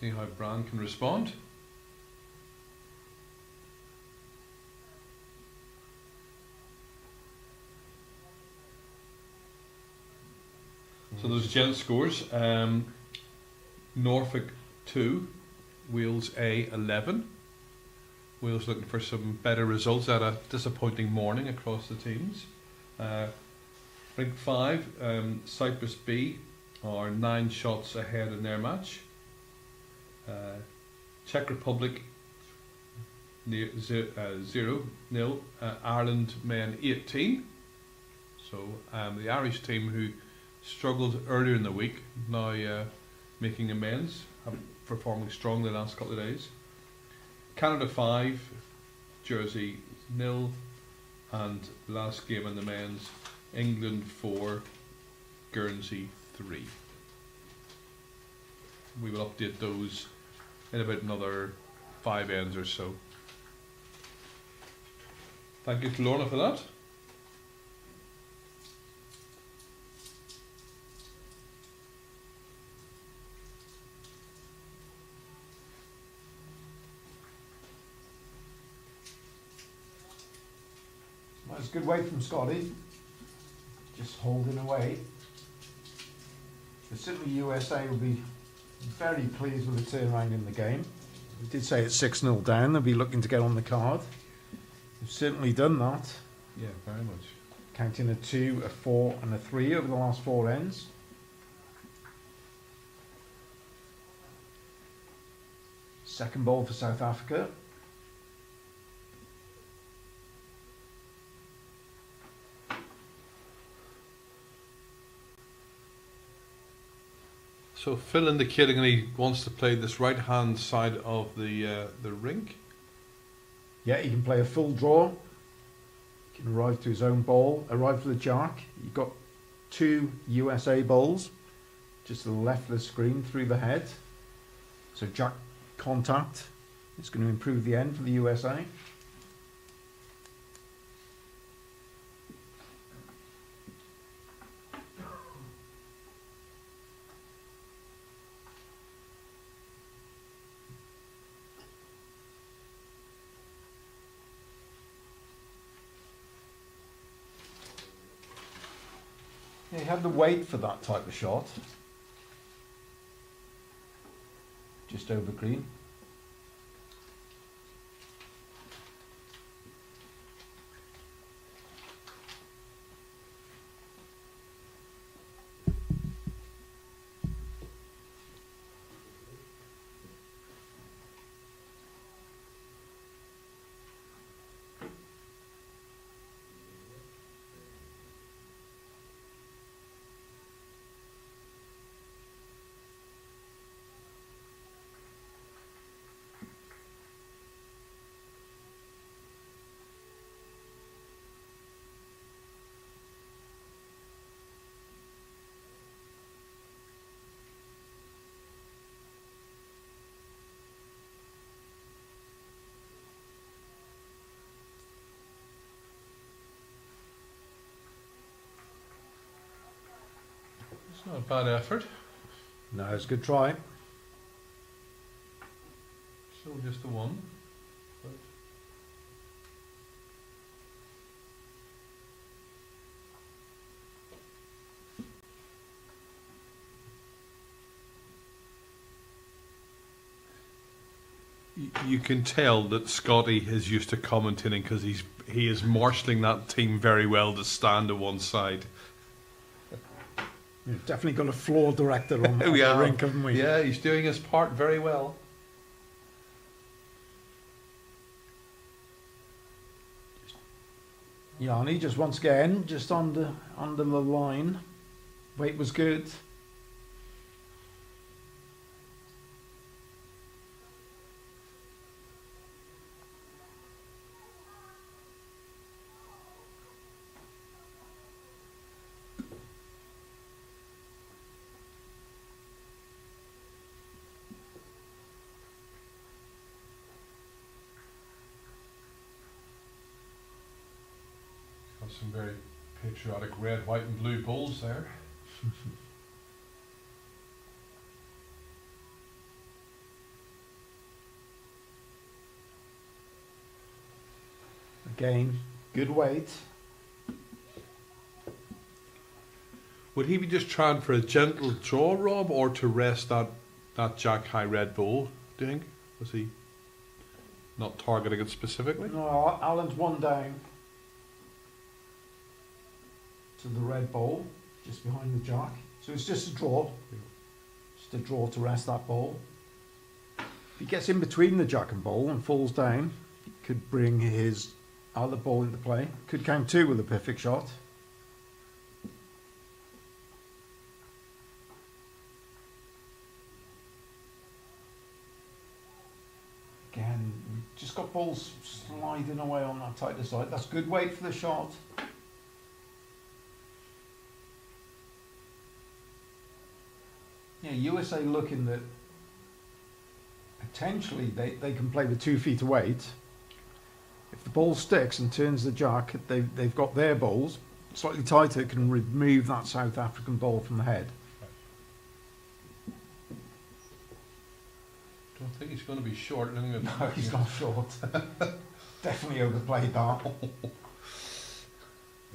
See how Brand can respond. So those Gent scores, Norfolk 2, Wales A 11. Wales looking for some better results at a disappointing morning across the teams. Rank 5, Cyprus B are 9 shots ahead in their match. Czech Republic 0-0, Ireland men 18. So the Irish team who struggled earlier in the week now making amends, performing strong the last couple of days. Canada 5, Jersey 0, and last game in the men's, England 4, Guernsey 3. We will update those in about another 5 ends or so. Thank you to Lorna for that. That's a good weight from Scotty. Just holding away. But certainly USA will be very pleased with the turnaround in the game. We did say it's 6-0 down. They'll be looking to get on the card. They've certainly done that. Yeah, very much. Counting a 2, a 4 and a 3 over the last 4 ends. Second ball for South Africa. So Phil indicating he wants to play this right hand side of the rink. Yeah, he can play a full draw. He can arrive to his own ball, arrive for the jack. You've got 2 USA bowls, just to the left of the screen through the head. So jack contact is going to improve the end for the USA. He had the weight for that type of shot. Just over green. It's not a bad effort. No, it's a good try. So just the one. But You can tell that Scotty is used to commentating because he is marshalling that team very well to stand to one side. We've definitely got a floor director on the rink, haven't we? Yeah, he's doing his part very well. Yanni just once again, just under the line. Weight was good. Some very patriotic red, white and blue bulls there. Again, good weight. Would he be just trying for a gentle draw, Rob, or to rest that Jack High Red Bull, do you think? Was he not targeting it specifically? No, Alan's one down to the red ball, just behind the jack. So it's just a draw. Just a draw to rest that ball. If he gets in between the jack and ball and falls down, he could bring his other ball into play. Could count two with a perfect shot. Again, just got balls sliding away on that tighter side. That's good weight for the shot. Yeah, USA looking that potentially they can play with 2 feet of weight. If the ball sticks and turns the jack, they've got their balls slightly tighter, can remove that South African ball from the head. Don't think he's going to be short. No, he's not short. Definitely overplayed that.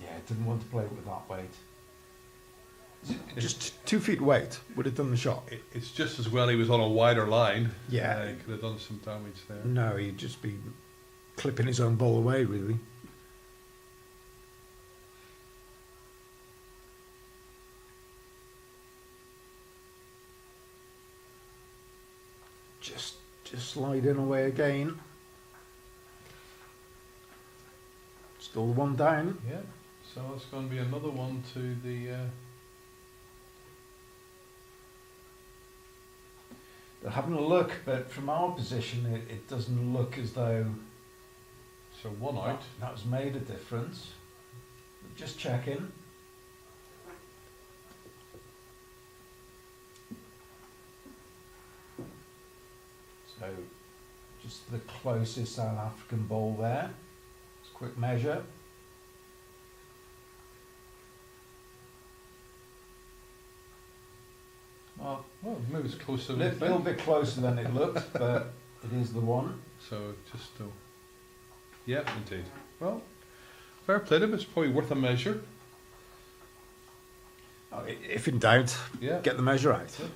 Yeah, didn't want to play with that weight. Just 2 feet weight would have done the shot. It's just as well he was on a wider line. Yeah. He could have done some damage there. No, he'd just be clipping his own ball away, really. Just sliding away again. Still one down. Yeah, so it's going to be another one to the... They're having a look, but from our position it doesn't look as though So one out. that's made a difference. Just checking. So just the closest South African ball there. Just a quick measure. Well, Maybe it's closer a than little bit closer than it looked, but it is the one. So just still. Yeah, indeed. Well, fair play to him. It's probably worth a measure. Oh, if in doubt, Yeah. get the measure out. Yeah.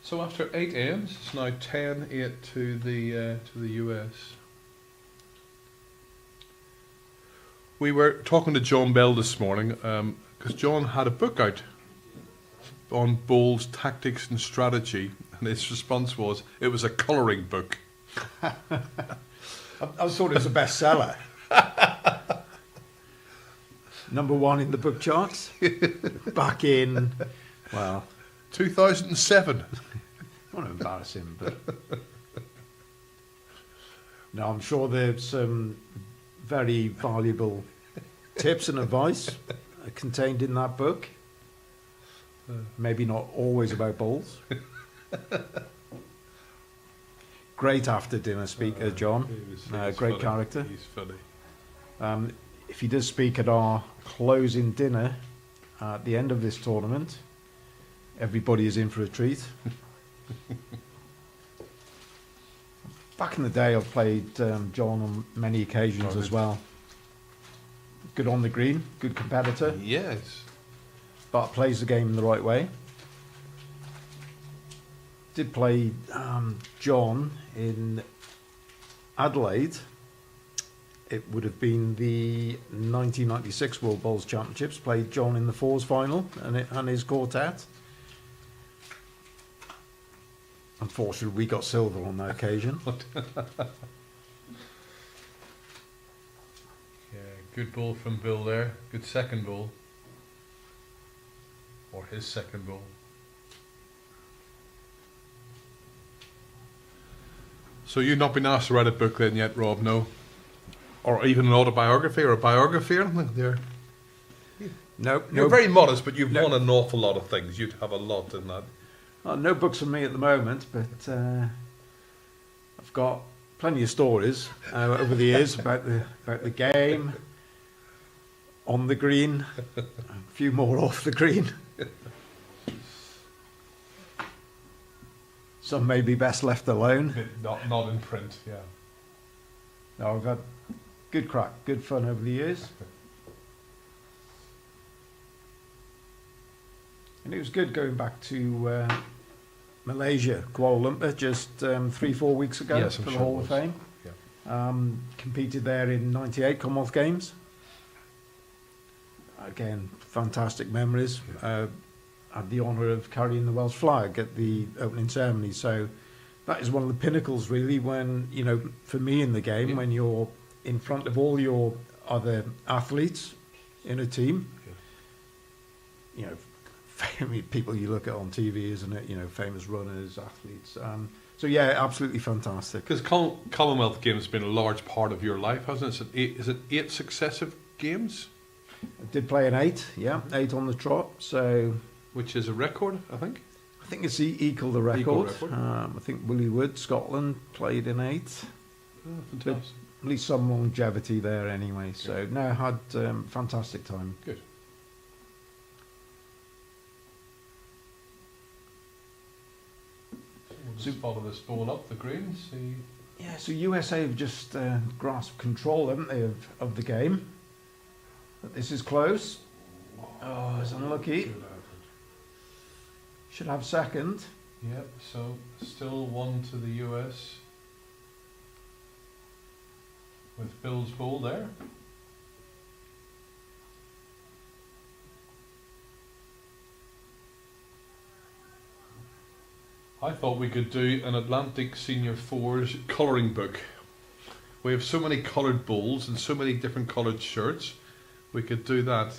So after 8 ends, it's now 10-8 to the US. We were talking to John Bell this morning because John had a book out on bowls, tactics and strategy, and his response was, it was a colouring book. I thought it was a bestseller. Number one in the book charts. Back in, well, 2007. I want to embarrass him, but no, I'm sure there's some very valuable tips and advice contained in that book. Maybe not always about bowls. Great after dinner speaker, John. Great funny. character. He's funny. If he does speak at our closing dinner at the end of this tournament, everybody is in for a treat. Back in the day, I've played John on many occasions as well. Good on the green, good competitor, Yes. but plays the game in the right way. did play John in Adelaide. It would have been the 1996 World Bowls Championships. Played John in the fours final and his quartet. Unfortunately, we got silver on that occasion. Yeah, good ball from Bill there. Good second ball. Or his second ball. So you've not been asked to write a book then yet, Rob, no? Or even an autobiography or a biography or anything there? No, You're very modest, but you've won an awful lot of things. You'd have a lot in that. No books from me at the moment, but I've got plenty of stories over the years about the game, on the green, a few more off the green. Some may be best left alone. Not in print, yeah. No, I've had good crack, good fun over the years. And it was good going back to Malaysia, Kuala Lumpur, just 3-4 weeks ago, Yes, for the sure Hall of Fame. Yeah. Competed there in '98 Commonwealth Games. Again, fantastic memories. Had the honour of carrying the Welsh flag at the opening ceremony. So that is one of the pinnacles, really, when, you know, for me in the game, when you're in front of all your other athletes in a team, you know, people you look at on TV, isn't it? You know, famous runners, athletes. So yeah, absolutely fantastic. Because Commonwealth Games has been a large part of your life, hasn't it? Is it 8 successive games? I did play an 8, yeah, 8 on the trot. So, which is a record, I think. I think it's equal the record. Equal record. I think Willie Wood, Scotland, played in 8. Oh, fantastic. At least some longevity there anyway. So no, had fantastic time. Good. So we'll just follow this ball up the green. See. Yeah. So USA have just grasped control, haven't they, of the game? But this is close. Oh, it's unlucky. Should have second. Yep. So still 1 to the US. With Bill's ball there. I thought we could do an Atlantic Senior Fours colouring book. We have so many coloured balls and so many different coloured shirts. We could do that.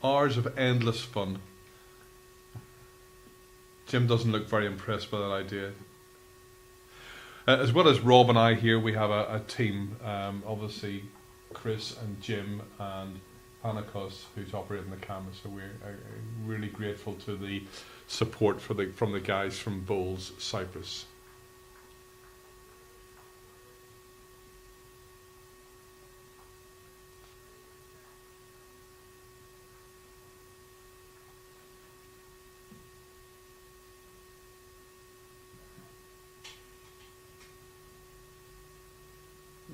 Hours of endless fun. Jim doesn't look very impressed by that idea. As well as Rob and I here, we have a team. Obviously, Chris and Jim and Panikos, who's operating the camera. So we're really grateful to the support from the guys from Bowls, Cyprus.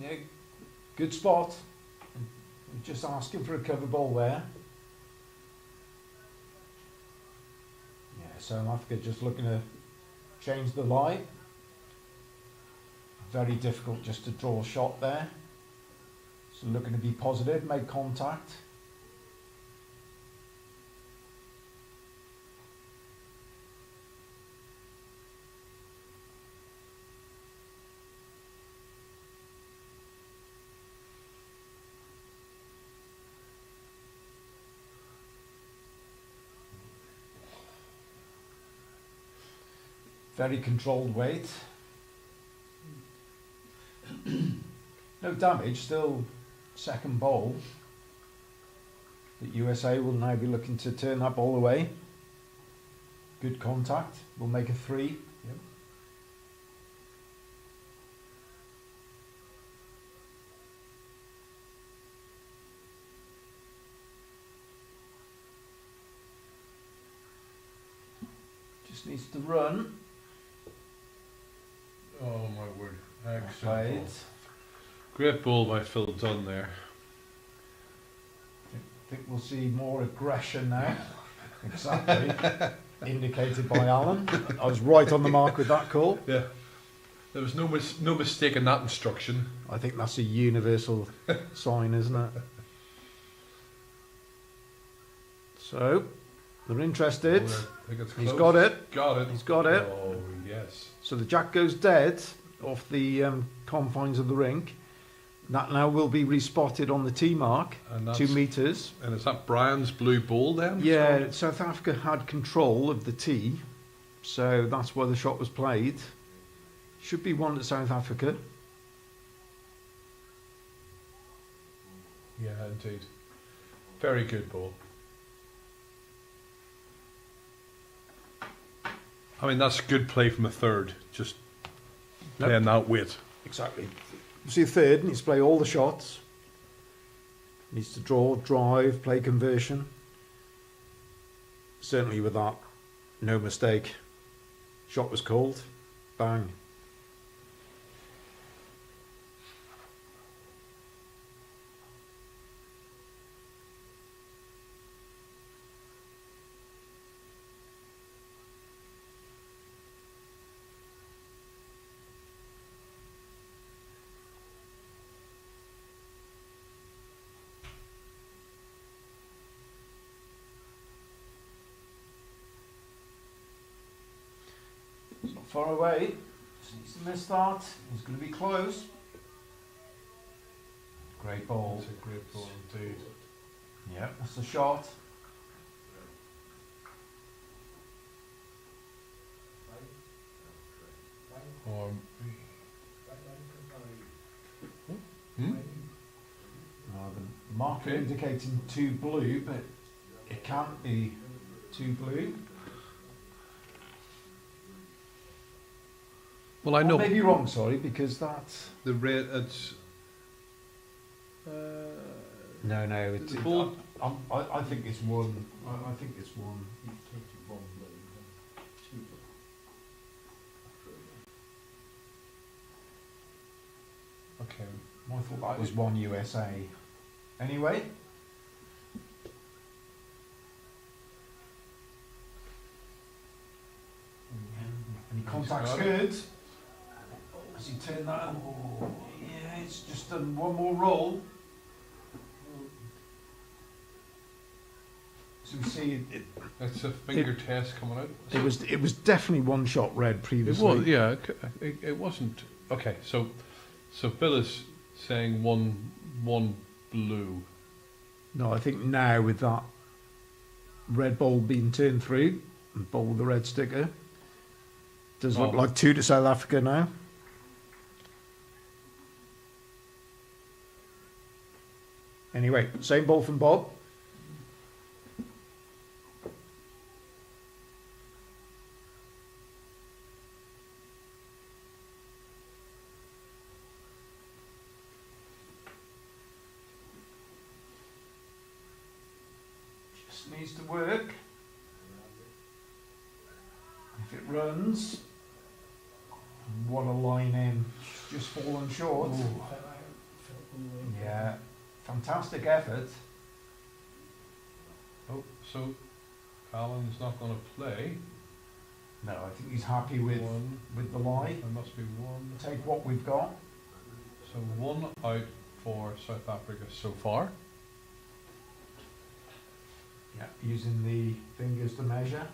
Yeah, good spot. Just asking for a cover ball there. Yeah, South Africa just looking to change the lie. Very difficult just to draw a shot there. So looking to be positive, make contact. Very controlled weight. No damage, still second bowl. But USA will now be looking to turn that ball away. Good contact, will make a 3. Yep. Just needs to run. Oh my word. Excellent Played. ball. Great ball by Phil Dunn there. I think we'll see more aggression now. Exactly. indicated by Alan. I was right on the mark with that call. Yeah. There was no mistake in that instruction. I think that's a universal sign, isn't it? So, they're interested. Oh, I think it's He's close. got it. Got it. He's got it. Oh, yes. So the jack goes dead off the confines of the rink. That now will be respotted on the tee mark, And 2 metres. And is that Brian's blue ball then? Yeah, South Africa had control of the tee, so that's where the shot was played. Should be one to South Africa. Yeah, indeed. Very good ball. I mean, that's good play from a third. Just playing that weight. Exactly. You see a third, needs to play all the shots. Needs to draw, drive, play conversion. Certainly with that, no mistake. Shot was called. Bang. It's not far away. Just needs to miss that. He's going to be close. Great ball. That's a great ball indeed. Yeah, that's the shot. Hmm? The marker indicating 2 blue, but it can't be 2 blue. Well, I know. I may be wrong, sorry, because that's... The red, it's... No, it's... The ball- I think it's 1. I think it's 1. Okay. I thought that was 1 USA. Anyway. And he contact's got it. good. As he turned that on. Yeah, it's just done one more roll. So we see That's a finger test coming out. it was definitely 1 shot red It previously. was, yeah. It wasn't. Okay, so Bill is saying one blue. No, I think now with that red ball being turned through and ball with the red sticker, does look Oh. like 2 to South Africa now. Anyway, same ball from Bob. Just needs to work. If it runs, what a line in. Just fallen short. Yeah, fantastic effort. Oh, so Alan's not going to play. No, I think he's happy with the line. There must be one. Take what we've got. So 1 out for South Africa so far. Yeah, using the fingers to measure.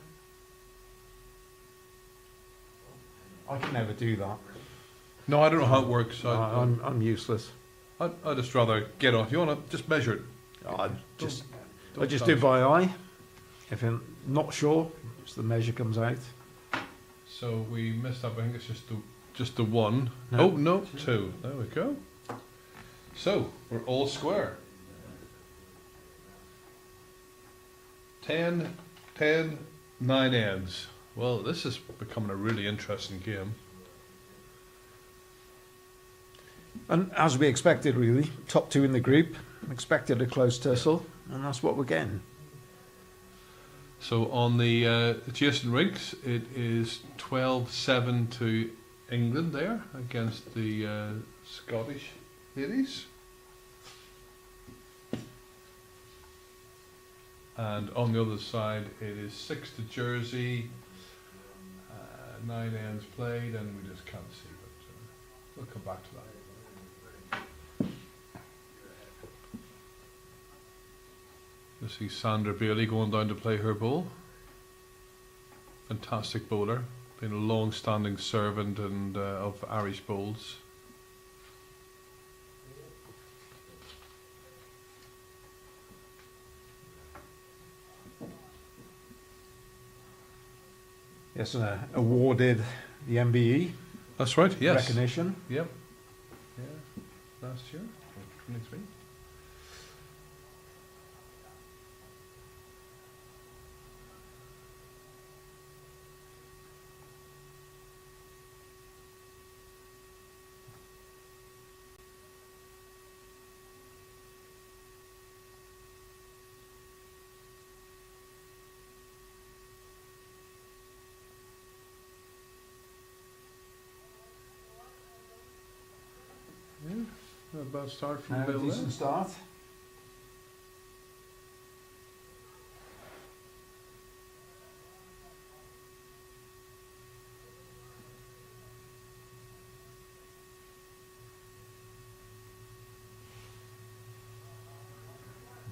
I can never do that. No, I don't know how it works. I'm useless. I'd just rather get off. You want to just measure it? I just Don't do touch. it by eye. If I'm not sure, just the measure comes out. So we missed up. I think it's just the 1. No. Oh no, 2. There we go. So we're all square. 10, 9 ends. Well, this is becoming a really interesting game. And as we expected, really, top 2 in the group. Expected a close tussle, and that's what we're getting. So on the adjacent rinks, it is 12-7 to England there against the Scottish ladies. And on the other side, it is 6 to Jersey, 9 ends played, and we just can't see, but we'll come back to that. You see Sandra Bailey going down to play her bowl. Fantastic bowler, been a long-standing servant and of Irish bowls. Yes, awarded the MBE. That's right, yes. Recognition. Yep. Yeah, last year, 23. Yeah, not a bad start from A Bill there. decent start.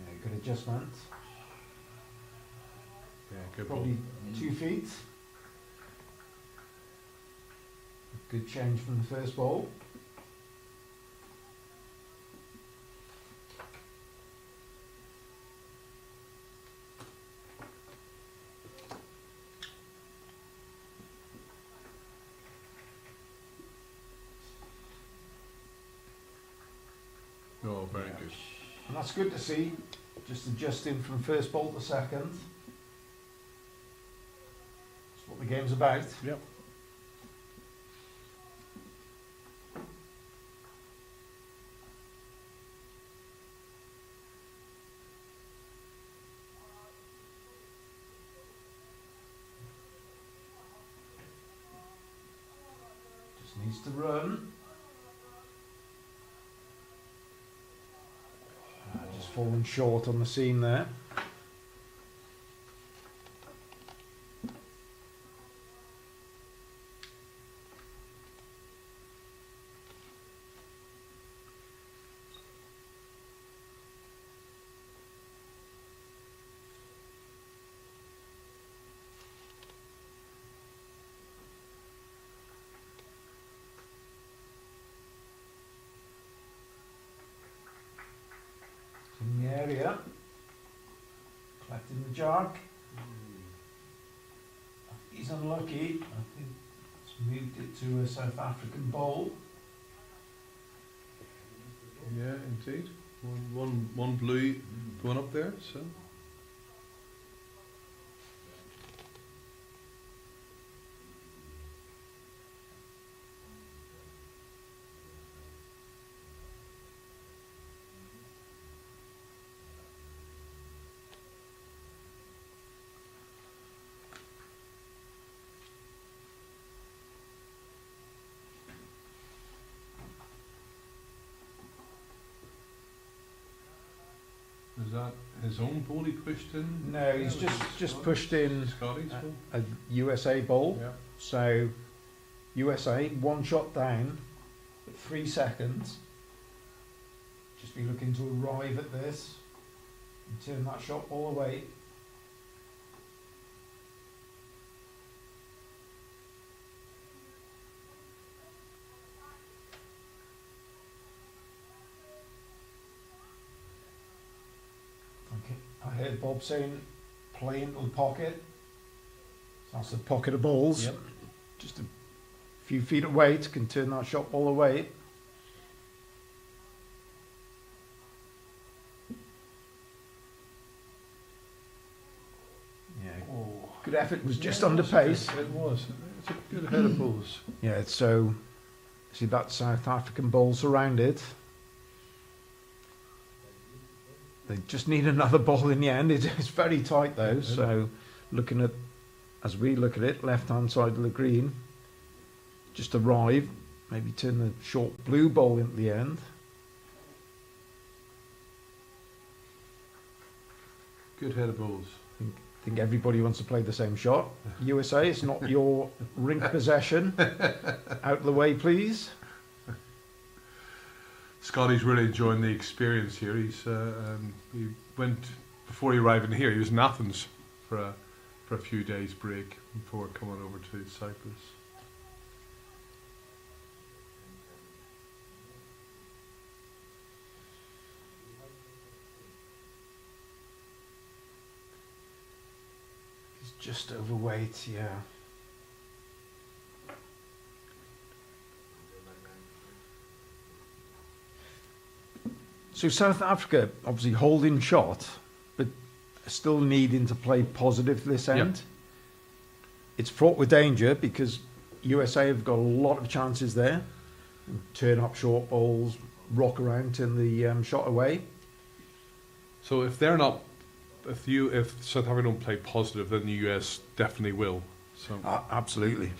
Yeah, good adjustment. Yeah, good Probably ball. 2 feet. Good change from the first ball. Oh, very good. And that's good to see. Just adjusting from first ball to second. That's what the game's about. Yep. Just needs to run. Just fallen short on the seam there. In the area, collecting the jog. He's unlucky. I think it's moved it to a South African bowl. Yeah, indeed. One blue going up there, so. Is that his own ball he pushed in? No, he's just pushed in Scotty's ball? a USA bowl. Yeah. So USA, one shot down at 3 seconds. Just be looking to arrive at this and turn that shot all away. Okay. I heard Bob saying play into the pocket. So that's the pocket of balls. Yep. Just a few feet away to can turn that shot all away. Yeah, Oh. good effort. Was just Yeah, under it was a pace. good- It was. It's a good head of balls. Yeah, so see that South African ball surrounded. They just need another ball in the end. It's very tight though. So looking at, as we look at it, left hand side of the green, just arrive, maybe turn the short blue ball into the end. Good head of bowls. I think everybody wants to play the same shot. USA, it's not your rink possession. Out of the way, please. Scotty's really enjoying the experience here. He went before he arrived in here. He was in Athens for a few days break before coming over to Cyprus. He's just overweight, yeah. So South Africa obviously holding shot, but still needing to play positive this end. Yep. It's fraught with danger because USA have got a lot of chances there. Turn up short bowls, rock around in the shot away. So if they're not, if South Africa don't play positive, then the US definitely will. So Absolutely.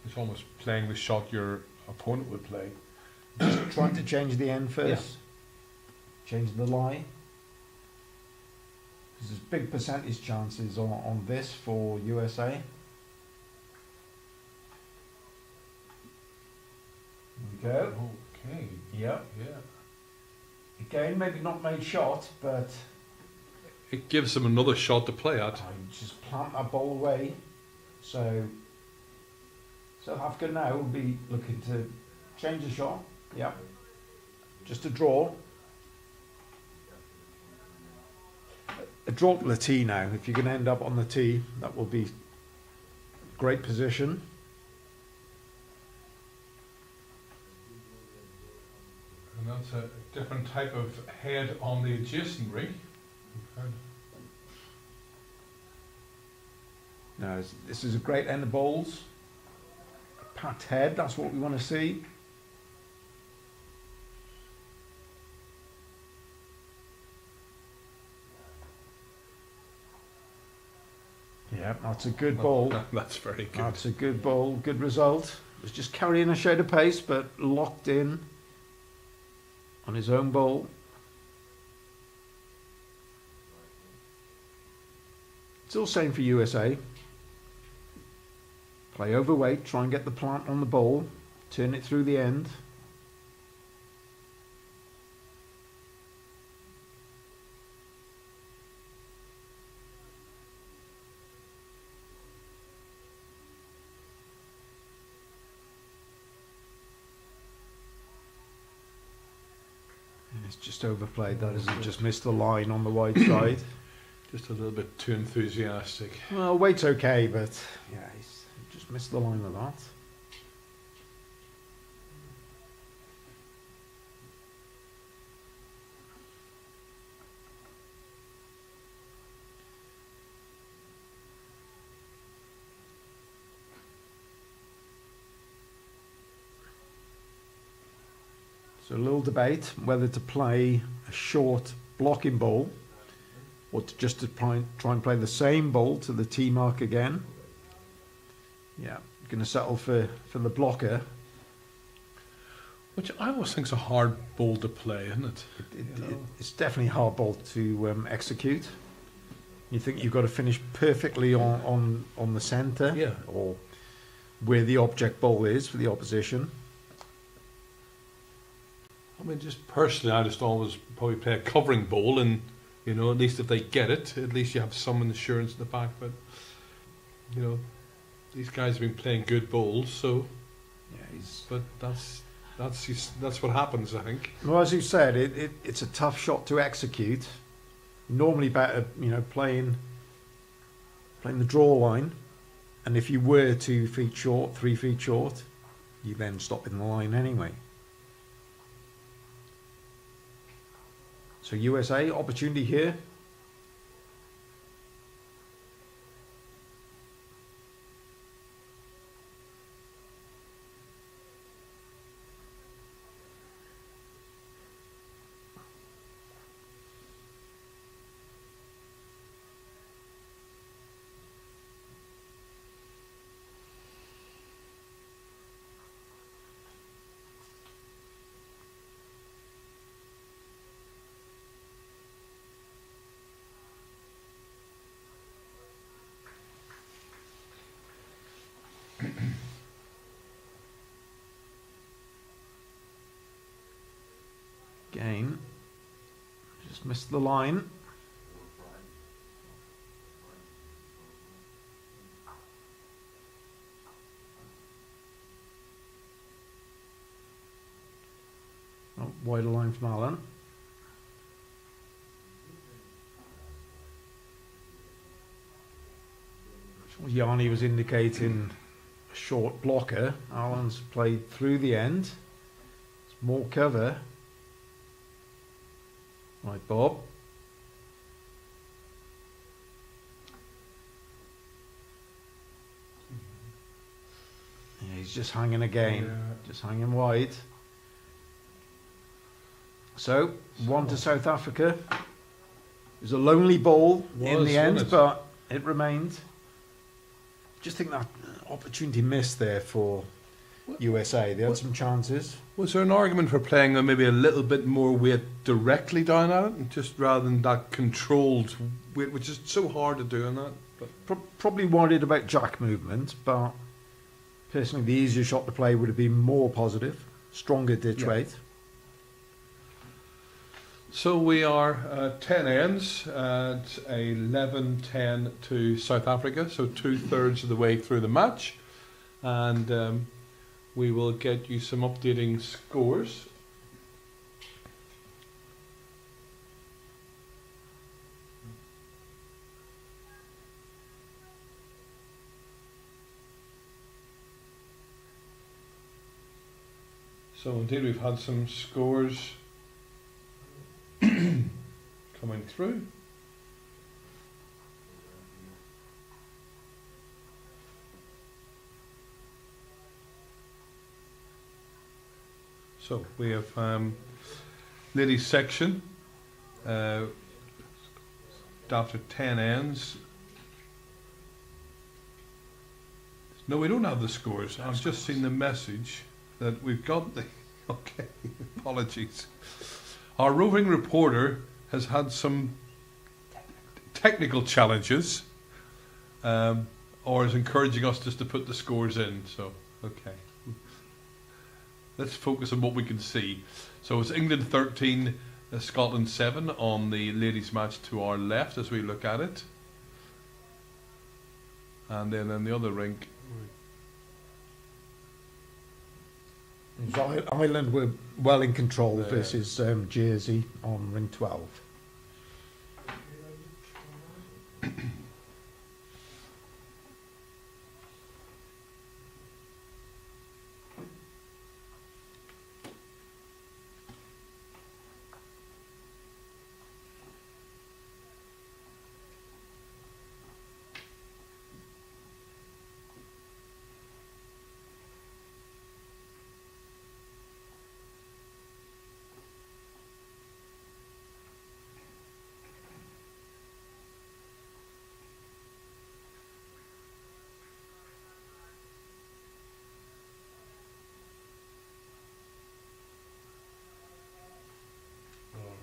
it's almost playing the shot your opponent would play. Just trying to change the end first. Change the lie. Because there's big percentage chances on this for USA. There we go. Okay. Yep. Yeah. Again, maybe not made shot, but It gives them another shot to play at. I just plant that ball away. So South Africa now will be looking to change the shot. Yep. Just a draw. A draw to the tee now. If you can end up on the tee, that will be great position. And that's a different type of head on the adjacent ring. Now, this is a great end of bowls. Packed head, that's what we want to see. Yeah, that's a good bowl. That's very good. That's a good bowl, good result. It was just carrying a shade of pace, but locked in on his own bowl. It's all same for USA. Play overweight, try and get the plant on the bowl, turn it through the end. And it's just overplayed, that is, it just missed the line on the wide side. Just a little bit too enthusiastic. Well, weight's okay, but yeah, he's just missed the line with that. So a little debate whether to play a short blocking ball or to try and play the same ball to the tee mark again. Yeah, going to settle for the blocker. Which I always think is a hard ball to play, isn't it? It's definitely a hard ball to execute. You think you've got to finish perfectly on the centre, Yeah. or where the object ball is for the opposition. I mean, just personally, I just always probably play a covering ball, and you know, at least if they get it, at least you have some insurance in the back. But you know, these guys have been playing good bowls, so Yeah, but that's what happens, I think. well, as you said, it's a tough shot to execute. Normally better, playing the draw line, and if you were 2 feet short, 3 feet short, you then stop in the line anyway. So USA, opportunity here. missed the line. Oh, wider line from Alan. Yanni was indicating a short blocker. Alan's played through the end. It's more cover. Right, Bob. Yeah, he's just hanging again. Yeah. Just hanging wide. So, one to South Africa. It was a lonely ball in the end, but it remained. Just think that opportunity missed there for USA. They had some chances. Was there an argument for playing maybe a little bit more weight directly down at it, and just rather than that controlled weight, which is so hard to do in that? But Probably worried about jack movement, but personally the easier shot to play would have been more positive, stronger ditch weight. So we are 10 ends at 11-10 to South Africa, so 2/3 of the way through the match, and we will get you some updating scores. So indeed we've had some scores coming through. So we have ladies section after 10 ends. No, we don't have the scores. I've just seen the message that we've got the... Okay, apologies. Our roving reporter has had some technical challenges, or is encouraging us just to put the scores in. So, okay. Let's focus on what we can see. So it's England 13, Scotland 7 on the ladies' match to our left as we look at it. And then in the other rink... Ireland were well in control versus Jersey on ring 12.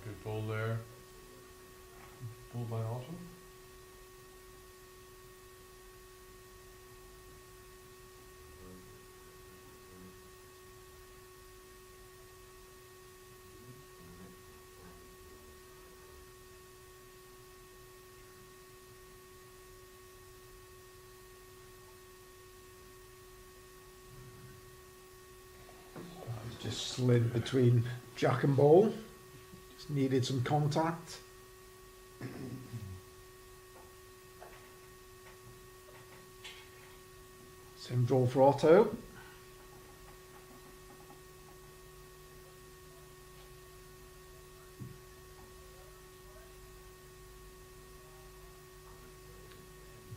Good ball there. Ball by Autumn. Just slid between jack and ball. Just needed some contact. Same draw for Otto.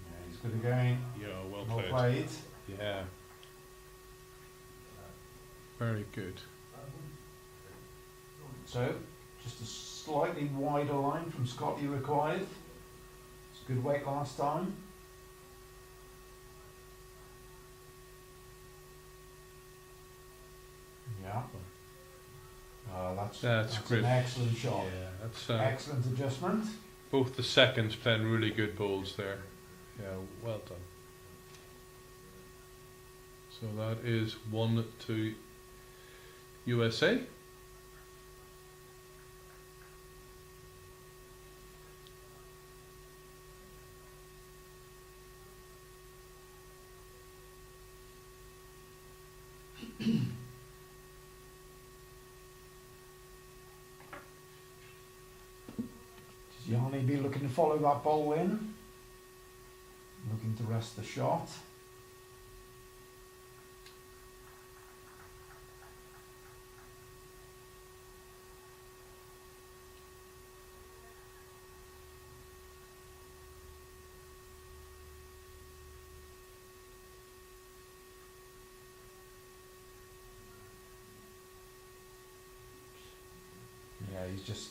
Yeah, he's good again. Yeah, well Well played. played. Yeah. Very good. So, just a slightly wider line from Scotty required. It's a good weight last time. Yeah. That's great. an excellent shot. Yeah, that's Excellent adjustment. both the seconds playing really good balls there. Yeah, well done. So that is 1-2 USA. Yanni be looking to follow that ball in. Looking to rest the shot. Yeah, he's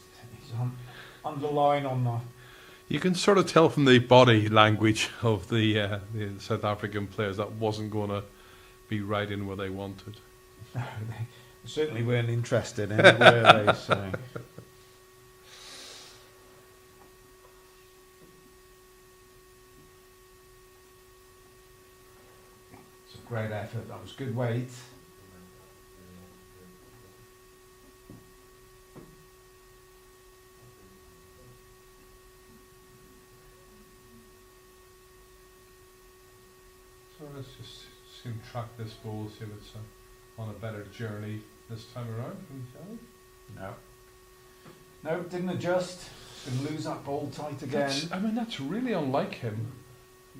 on the line on that. You can sort of tell from the body language of the South African players that wasn't going to be right in where they wanted. They certainly weren't interested in it, were they? So. It's a great effort. That was good weight. So let's just see him track this ball, see if it's on a better journey this time around. No, didn't adjust. Going to lose that ball tight again. That's really unlike him.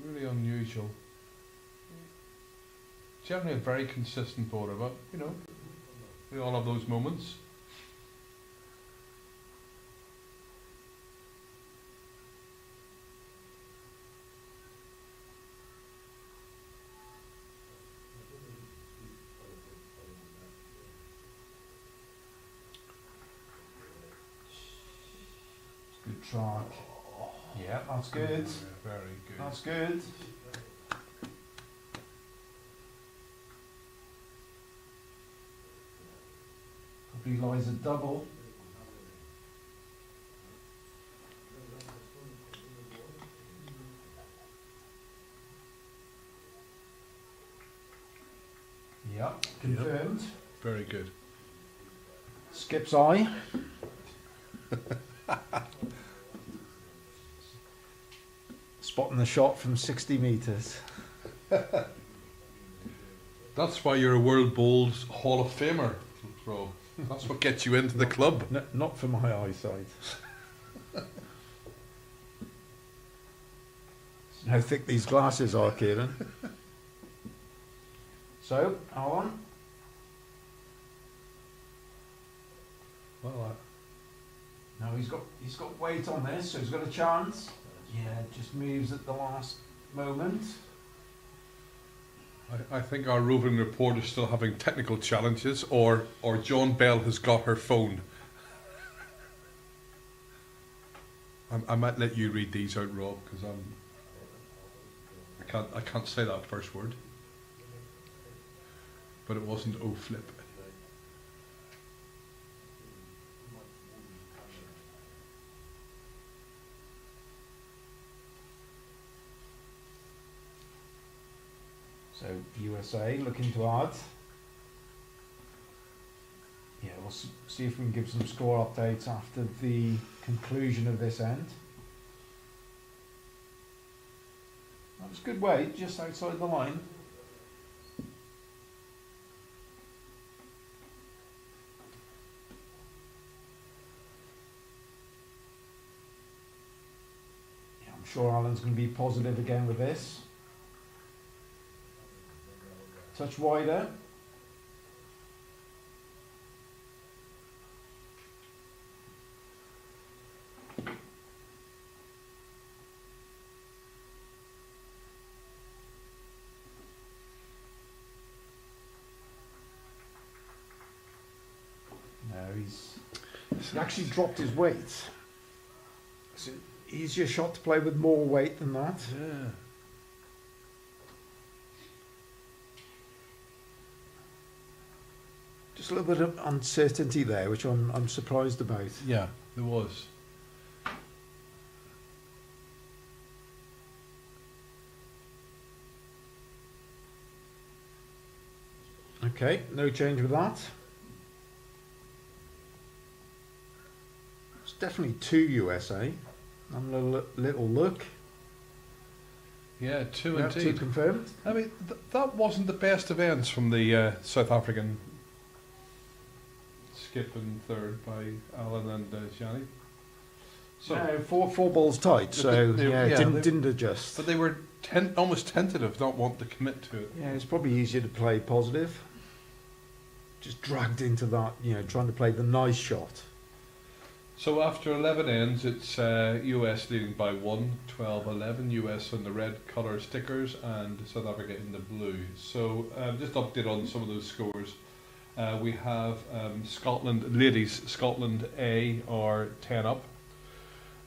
Really unusual. Generally a very consistent bowler, but we all have those moments. Good track. Yeah, that's good. Very good. That's good. Probably lies a double. Yeah, confirmed. Yep. Very good. Skip's eye. Spotting the shot from 60 metres. That's why you're a World Bowls Hall of Famer, Rob. That's what gets you into the club. Not for my eyesight. How thick these glasses are, Kieran. So, Alan. Well, No, he's got weight on this, so he's got a chance. Yeah, just moves at the last moment. I think our roving reporter is still having technical challenges, or John Bell has got her phone. I might let you read these out, Rob, because I can't say that first word. But it wasn't O flip. So USA looking to add. Yeah, we'll see if we can give some score updates after the conclusion of this end. That was good weight, just outside the line. Yeah, I'm sure Alan's going to be positive again with this. Touch wider. No, he actually dropped his weight. It's an easier shot to play with more weight than that. Yeah. Just a little bit of uncertainty there, which I'm surprised about. Yeah, there was. Okay, no change with that. It's definitely 2 USA. I'm a little look. Yeah, two Yeah, indeed. two confirmed. I mean, that wasn't the best of ends from the South African skip in third by Alan and Gianni. So, No, four balls tight, so didn't adjust. but they were almost tentative, not want to commit to it. Yeah, it's probably easier to play positive. Just dragged into that, trying to play the nice shot. So after 11 ends, it's US leading by 1, 12-11, US on the red colour stickers and South Africa in the blue. So just update on some of those scores. We have Scotland, ladies, Scotland A are 10 up.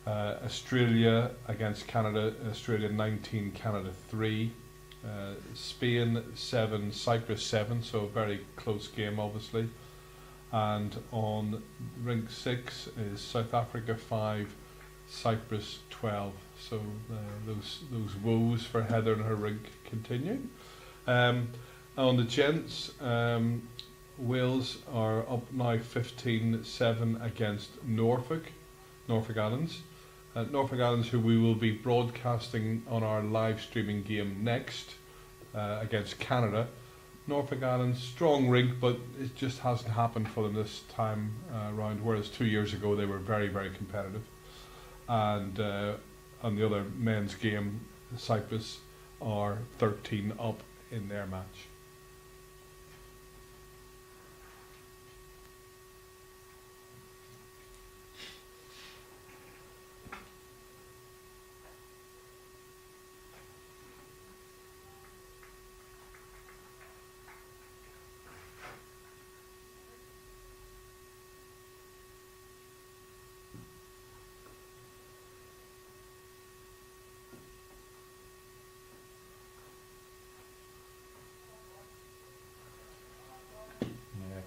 Australia against Canada, Australia 19, Canada 3. Spain 7, Cyprus 7, so a very close game obviously. And on rink 6 is South Africa 5, Cyprus 12. So those woes for Heather and her rink continue. On the gents, Wales are up now 15-7 against Norfolk Islands. Norfolk Islands, who we will be broadcasting on our live streaming game next against Canada. Norfolk Islands, strong rink, but it just hasn't happened for them this time round, whereas 2 years ago they were very, very competitive. And on the other men's game, Cyprus are 13 up in their match.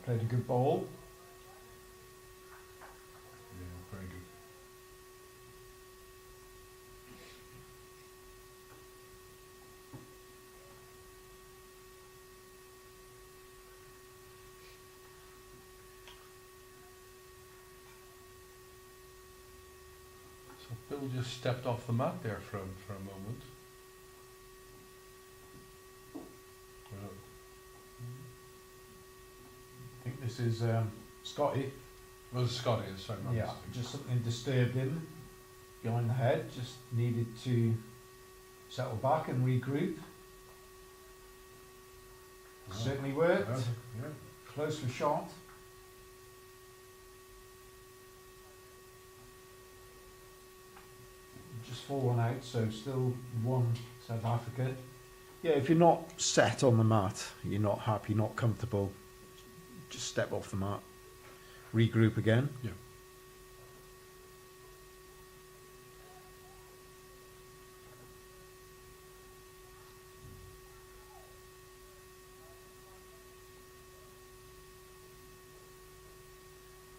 Played a good ball. Yeah, very good. So Bill just stepped off the mat there for a moment. Well, I think this is Scotty. well, Scotty is sorry. not Yeah, mistaken. just something disturbed him behind the head. Just needed to settle back and regroup. Yeah. Certainly worked. Yeah. Close for shot. Just fallen out, so still one South Africa. Yeah, if you're not set on the mat, you're not happy, not comfortable, just step off the mat, regroup again. Yeah.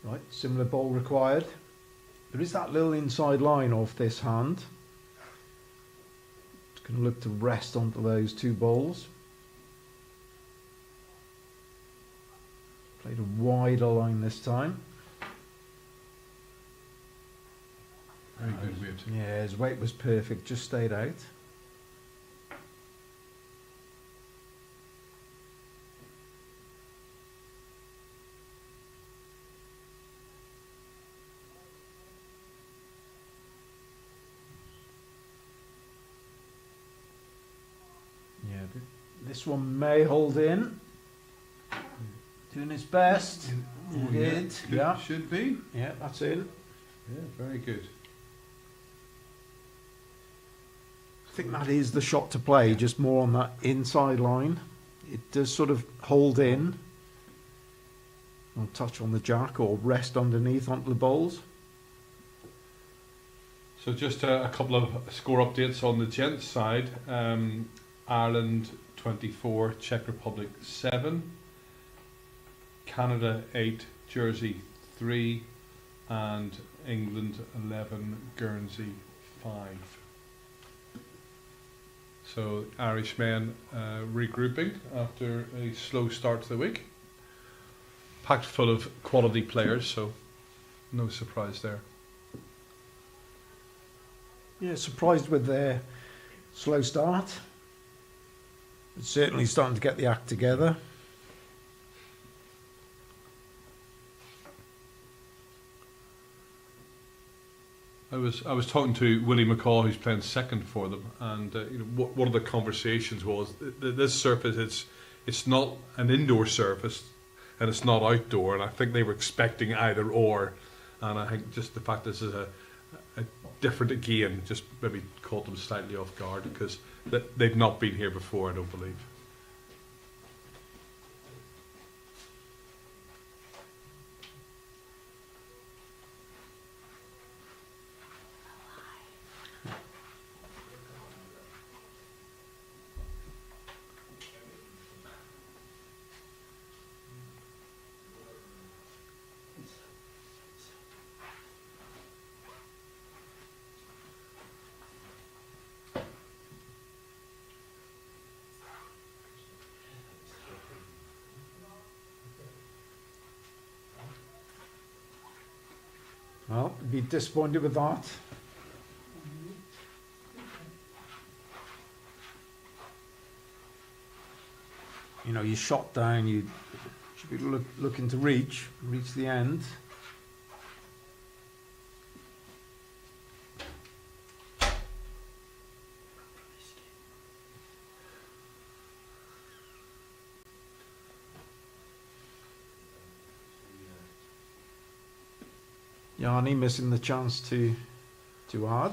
Right, similar ball required. There is that little inside line off this hand. It's going to look to rest onto those two balls. Played a wider line this time. Very good weight. Yeah, his weight was perfect, just stayed out. Yeah, this one may hold in. Doing his best. Oh, He did. Good, Yeah. should be. Yeah, that's in. Yeah, very good. I think that is the shot to play, just more on that inside line. It does sort of hold in. Or touch on the jack or rest underneath onto the bowls. So just a couple of score updates on the gents side. Ireland 24, Czech Republic 7, Canada 8, Jersey 3, and England 11, Guernsey 5. So Irishmen regrouping after a slow start to the week. Packed full of quality players, so no surprise there. Yeah, surprised with their Slow start. It's certainly starting to get the act together. I was talking to Willie McCall, who's playing second for them, and one of the conversations was this surface. It's not an indoor surface, and it's not outdoor. And I think they were expecting either or, and I think just the fact this is a different again just maybe caught them slightly off guard because they've not been here before. I don't believe. Well, be disappointed with that. You know, you shot down, you should be looking to reach the end. Yanni missing the chance to add.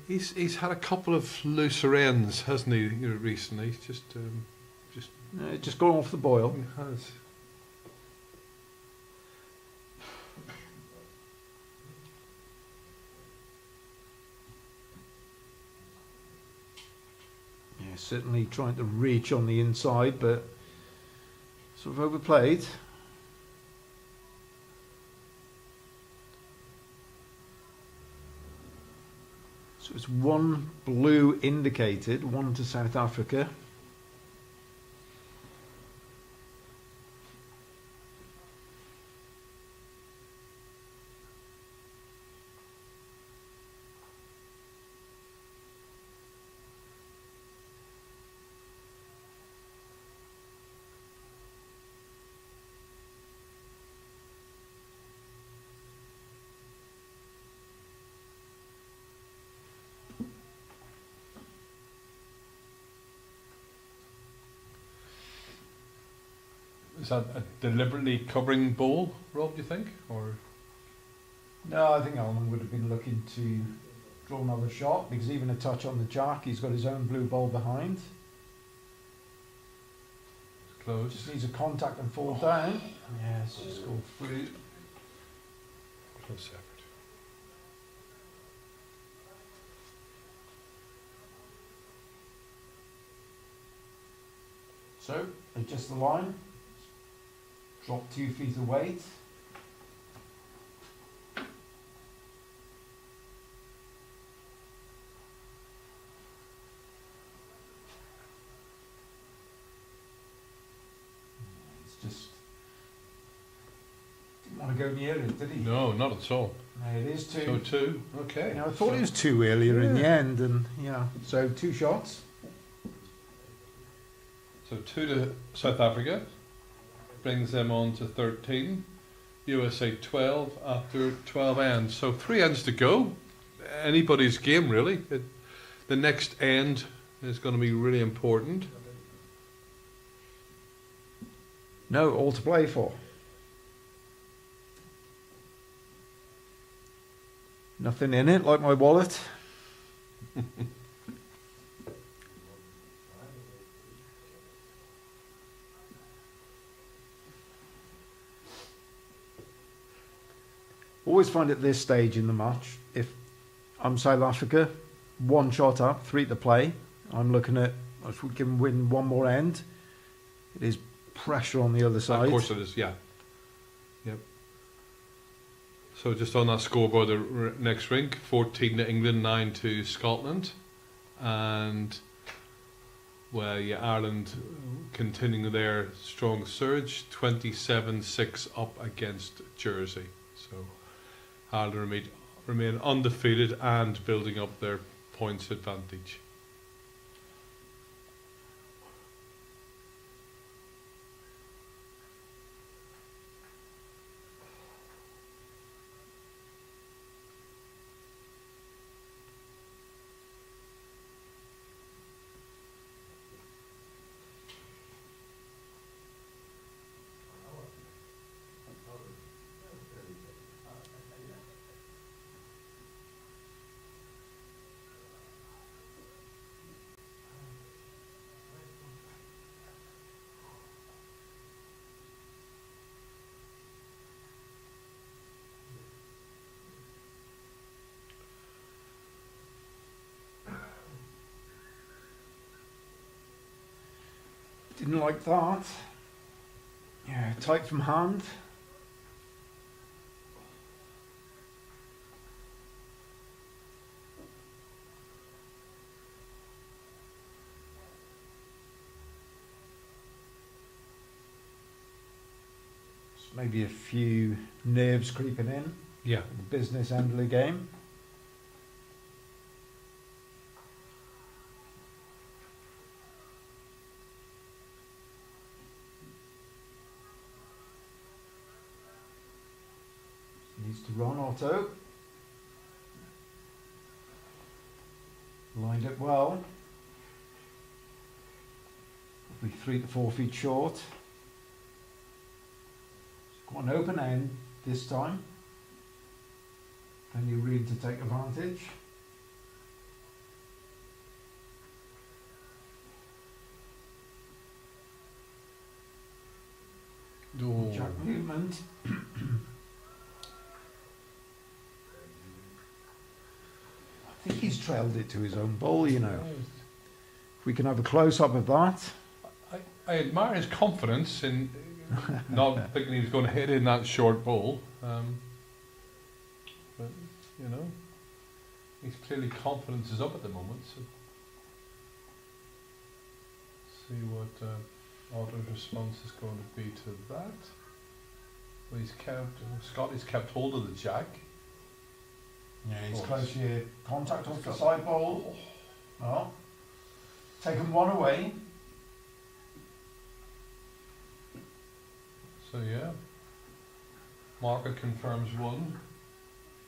He's had a couple of looser ends, hasn't he? Recently, just gone off the boil. He has. Yeah, certainly trying to reach on the inside, but sort of overplayed. So it's one blue indicated, one to South Africa. Is that a deliberately covering ball, Rob, do you think? Or No, I think Alman would have been looking to draw another shot because even a touch on the jack, he's got his own blue ball behind. close? Just needs a contact and fall down. Yes, just go through. Close effort. So, adjust the line. Drop 2 feet of weight. It's just didn't want to go near it, did he? No, not at all. No, it is 2. So 2, okay. You know, I thought it was 2 earlier in the Yeah. end, and yeah, so 2 shots. So 2 to South Africa, brings them on to 13. USA 12 after 12 ends. So 3 ends to go. Anybody's game, really. The next end is going to be really important. No, all to play for. Nothing in it, like my wallet. Always find at this stage in the match, if I'm South Africa, 1 shot up, 3 to play, I'm looking at if we can win 1 more end. It is pressure on the other side. Of course it is, yeah. Yep. So just on that scoreboard, the next rink, 14 to England, 9 to Scotland. And, well, yeah, Ireland continuing their strong surge, 27-6 up against Jersey. So Ireland remain undefeated and building up their points advantage. Didn't like that. Yeah, tight from hand. Maybe a few nerves creeping in. Yeah. The business end of the game. Needs to run Otto. Lined it well. Probably 3 to 4 feet short. Got an open end this time. Plenty of room to take advantage. Oh. Jack movement. I think he's trailed it to his own bowl, you know. If we can have a close-up of that. I admire his confidence in not thinking he was going to hit in that short ball. But, you know, he's clearly confidence is up at the moment. So see what Otto's response is going to be to that. Well, Scotty's kept hold of the jack. Yeah, he's close here. Contact off the side bowl. Well, taken one away. So yeah, marker confirms one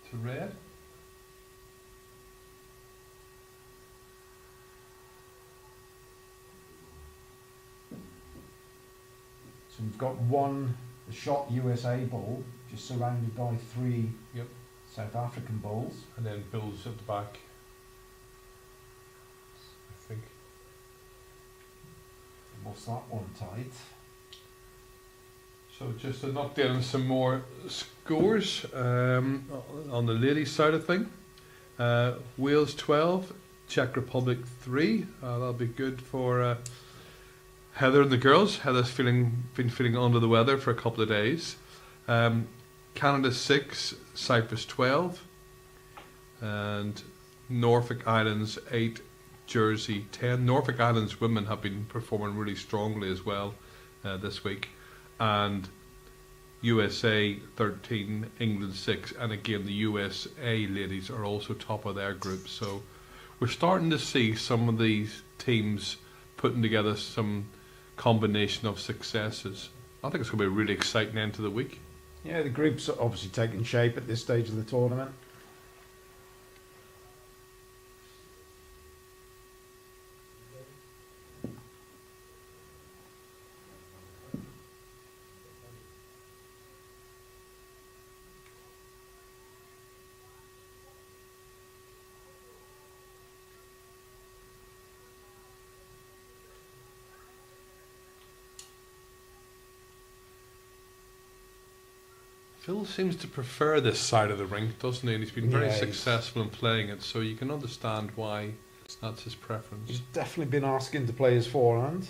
to red. So we've got one shot USA ball, just surrounded by 3 Yep. South African balls. And then Bill's at the back, I think. What's that one tight? So just an update on some more scores on the ladies' side of thing. Wales 12, Czech Republic 3. That'll be good for Heather and the girls. Heather's been feeling under the weather for a couple of days. Canada 6, Cyprus 12, and Norfolk Islands 8, Jersey 10. Norfolk Islands women have been performing really strongly as well this week. And USA 13, England 6, and again the USA ladies are also top of their group. So we're starting to see some of these teams putting together some combination of successes. I think it's going to be a really exciting end to the week. Yeah, the group's obviously taking shape at this stage of the tournament. Phil seems to prefer this side of the rink, doesn't he? And he's been very Yeah, successful in playing it, so you can understand why that's his preference. He's definitely been asking to play his forehand.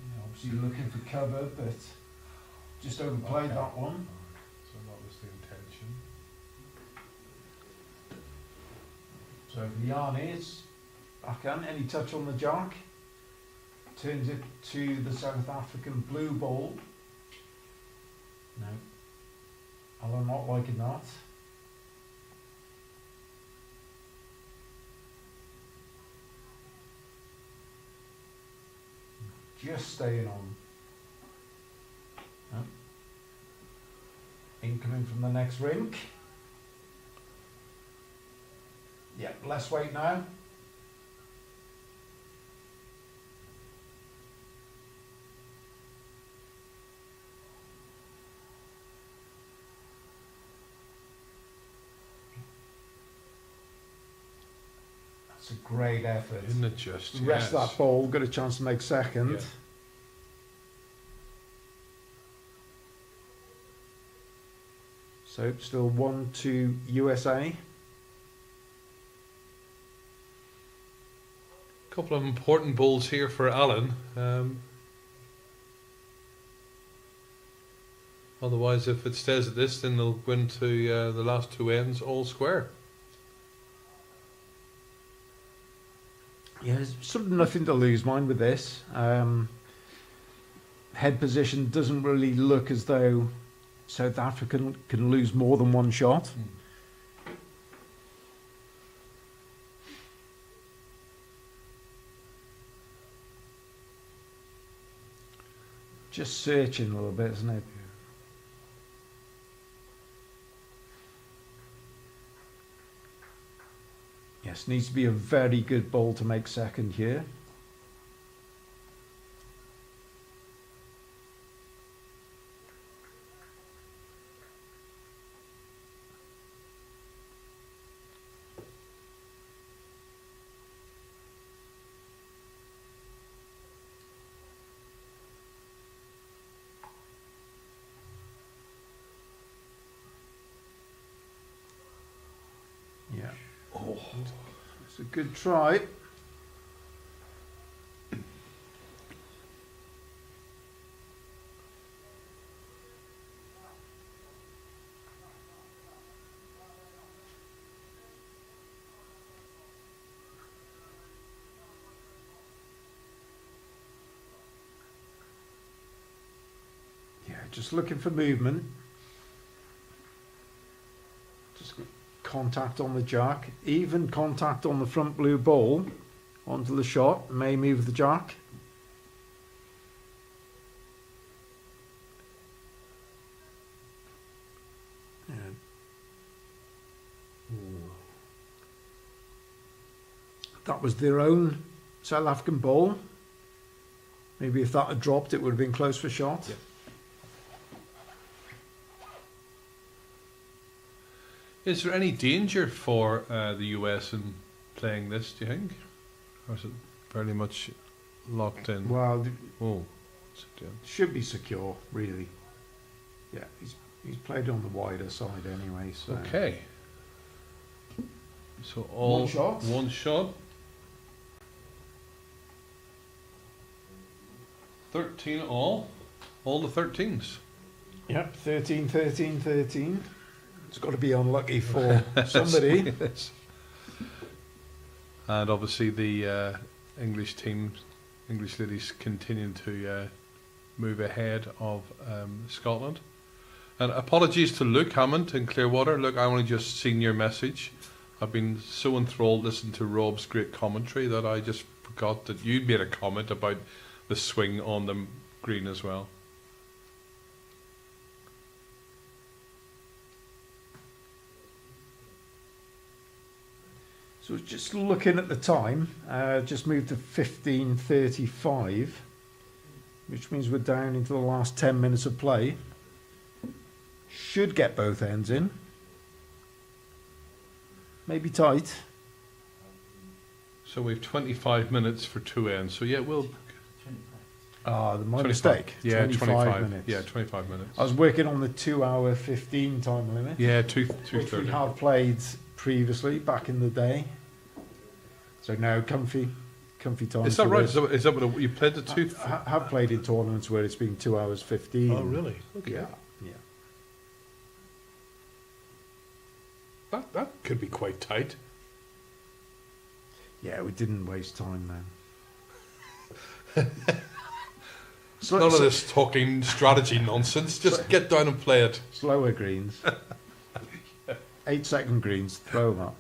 Yeah, obviously looking for cover, but just overplayed that one. So that was the intention. So for Yarni, it's backhand, any touch on the jack, turns it to the South African blue ball. No, Alan not liking that. Just staying on. No. Incoming from the next rink. Yeah, less weight now. That's a great effort. Isn't it just? Rest Yes. that ball, got a chance to make second. Yeah. So still 1-2 USA. Couple of important balls here for Alan. Otherwise, if it stays at this, then they'll win to the last two ends all square. Yeah, there's sort of nothing to lose mind with this. Head position doesn't really look as though South Africa can lose more than one shot. Just searching a little bit, isn't it? Yes, needs to be a very good ball to make second here. Yeah. Oh, it's a good try. Yeah, just looking for movement. Just contact on the jack, even contact on the front blue ball onto the shot, may move the jack. Yeah. That was their own South African ball. Maybe if that had dropped, it would have been close for shot. Yeah. Is there any danger for the US in playing this, do you think? Or is it fairly much locked in? Well, Oh, should be secure, really. Yeah, he's played on the wider side anyway. So. okay. So all One shot. One shot. 13 all the 13s. Yep, 13, 13, 13. It's got to be unlucky for somebody. Yes. And obviously the English ladies continuing to move ahead of Scotland. And apologies to Luke Hammond in Clearwater. Look, I only just seen your message. I've been so enthralled listening to Rob's great commentary that I just forgot that you'd made a comment about the swing on the green as well. So just looking at the time, just moved to 15:35, which means we're down into the last 10 minutes of play. Should get both ends in. Maybe tight. So we've 25 minutes for two ends. So yeah, we'll... Ah, my 25. mistake. Yeah, 25 minutes. Yeah, 25 minutes. I was working on the 2-hour 15 time limit. Yeah, which we 2:30. have played previously back in the day. So now comfy time. Is that for right? this. Is that what you played the two? I have played in tournaments where it's been 2 hours 15. Oh, really? Okay. Yeah, yeah. That could be quite tight. Yeah, we didn't waste time then. None of this talking strategy nonsense. Just get down and play it. Slower greens. 8-second greens, throw them up.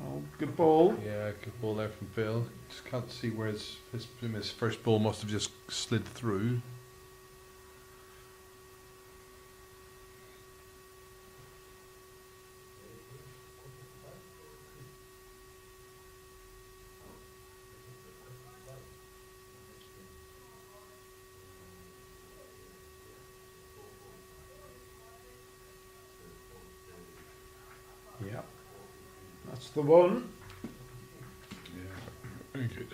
Oh, good ball. Yeah, good ball there from Phil. Just can't see where his first ball must have just slid through. Yep. That's the one. Yeah, very good.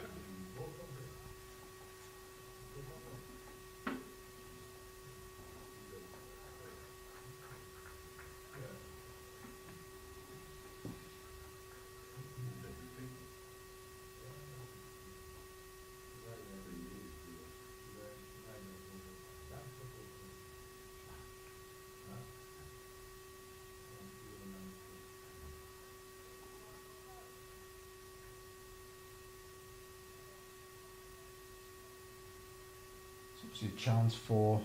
It's a chance for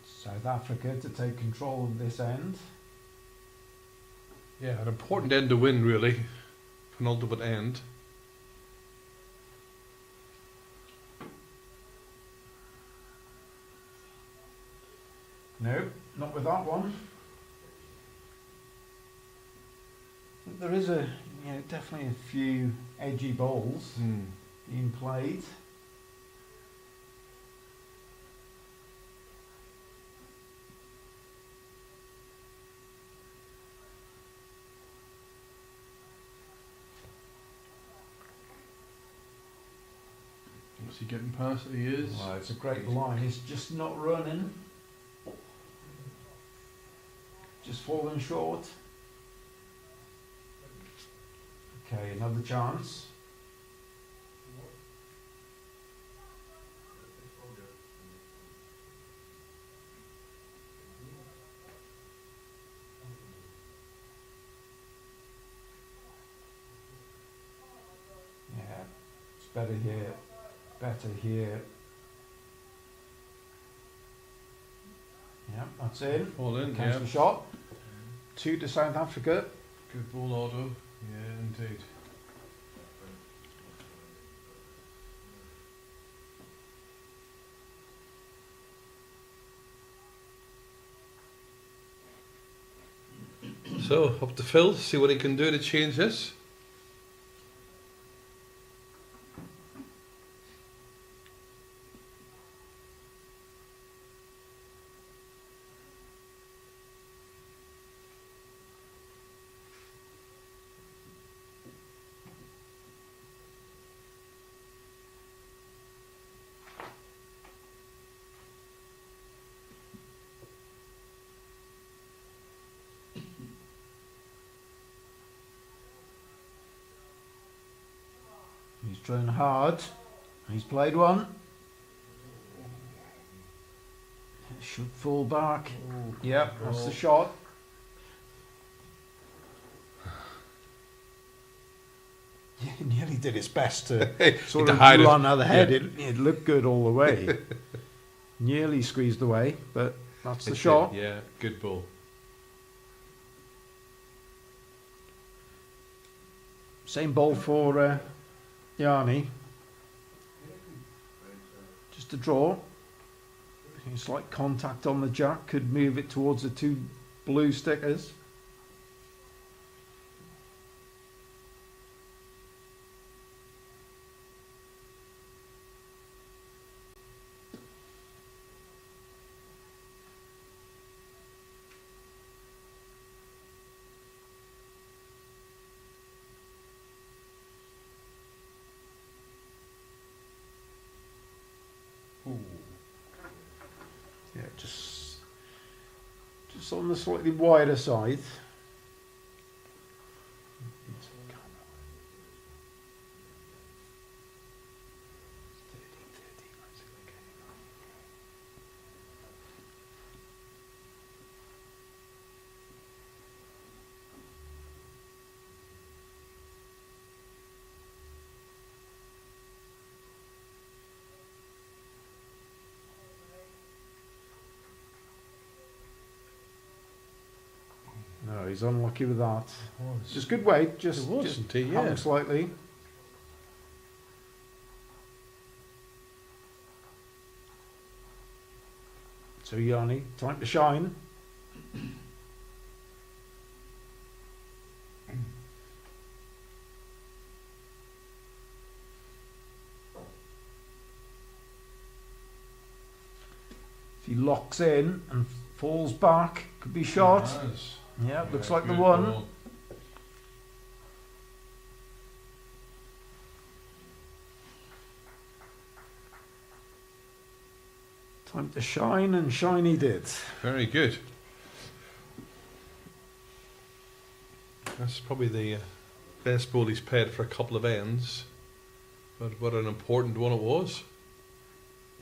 South Africa to take control of this end. Yeah, an important end to win, really. Penultimate end. No, not with that one. There is definitely a few edgy balls being played. Is he getting past it? He is. Well, it's a great line. He's just not running. Just falling short. Okay, another chance. Yeah, it's better here. Better here. Yeah, that's in. All in, Counts yeah. the shot. 2 to South Africa. Good ball, Otto. Yeah, indeed. So, up to Phil, see what he can do to change this. He's trying hard. He's played one. It should fall back. Yep, that's the shot. He nearly did his best to sort of hide it. run out of the head. Yeah. It looked good all the way. Nearly squeezed away, but that's the shot. Yeah, good ball. Same ball for Yanni. Just a draw. Slight contact on the jack could move it towards the 2 blue stickers. Ooh. Yeah, just on the slightly wider side. he's unlucky with that. Was. Just good weight, It just was indeed, hung yeah. slightly. So Yanni, time to shine. If he locks in and falls back, could be shot. Yes. Yeah, looks Yeah, like the good one. ball. Time to shine, and shine he did. Very good. That's probably the best ball he's played for a couple of ends, but what an important one it was.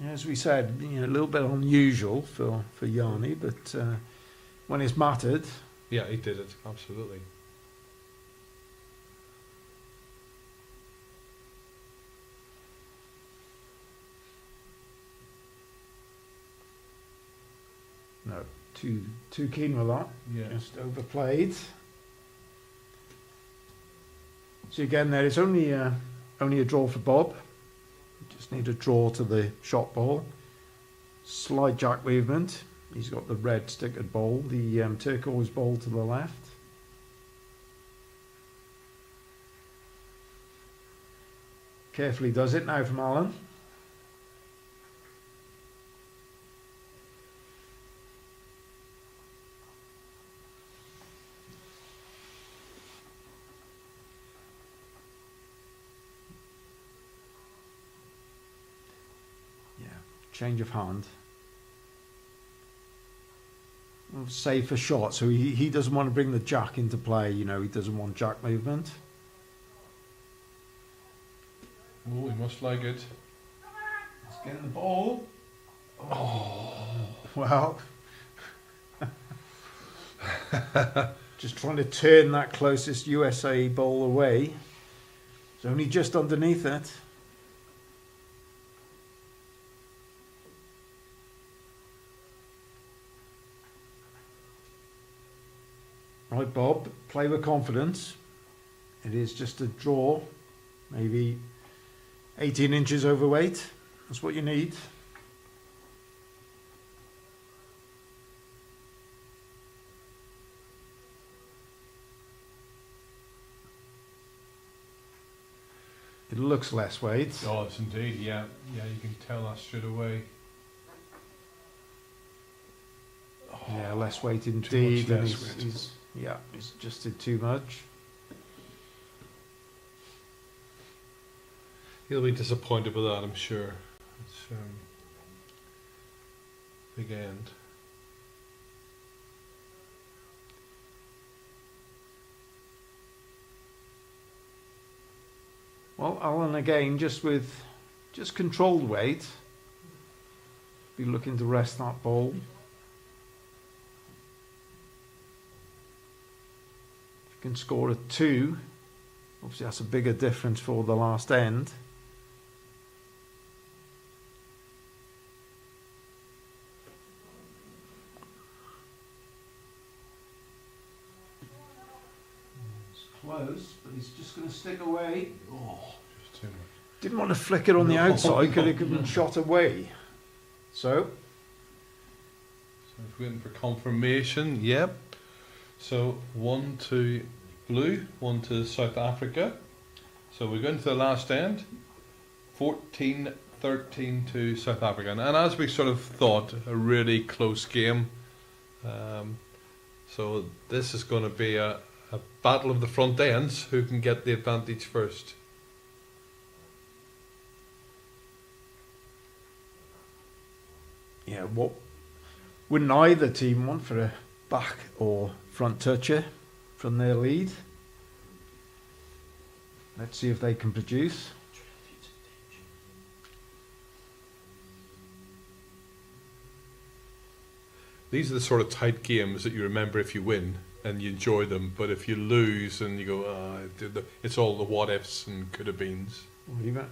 As we said, a little bit unusual for Yanni, but when it's mattered, Yeah, he did it, absolutely. no, too keen with that. Yeah. Just overplayed. So again, there is only a draw for Bob. Just need a draw to the shot ball. Slide jack movement. He's got the red stickered ball, the turquoise ball to the left. Carefully does it now from Alan. Yeah, change of hand. Safer shot, so he doesn't want to bring the jack into play, he doesn't want jack movement. Oh, he must like it. Let's get the ball. Oh, well. Just trying to turn that closest USA ball away. It's only just underneath it. Right, Bob, play with confidence. It is just a draw, maybe 18 inches overweight. That's what you need. It looks less weight. Oh, it's indeed, yeah. Yeah, you can tell that straight away. Yeah, less weight Too indeed. much And less weight. he's just did too much. He'll be disappointed with that, I'm sure. It's big end. Well, Alan again, just controlled weight. Be looking to rest that ball. If you can score a 2, obviously that's a bigger difference for the last end. It's close, but he's just going to stick away. Oh, just too much. Didn't want to flick it on the No. outside because it could have been shot away. So, So he's waiting for confirmation. Yep. So 1 to blue, 1 to South Africa. So we're going to the last end. 14-13 to South Africa. And as we sort of thought, a really close game. So this is going to be a battle of the front ends. Who can get the advantage first? yeah, what wouldn't either team want for a back or front toucher from their lead? Let's see if they can produce. These are the sort of tight games that you remember if you win and you enjoy them, but if you lose and you go, it's all the what ifs and could have beens. Well, you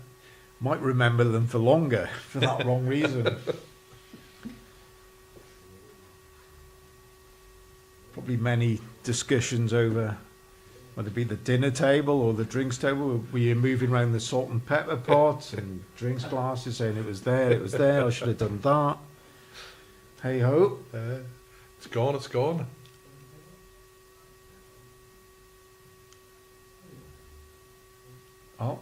might remember them for longer for that wrong reason. probably many discussions over whether it be the dinner table or the drinks table. Were you moving around the salt and pepper pot and drinks glasses saying it was there, I should have done that. Hey ho. It's gone, it's gone. Oh.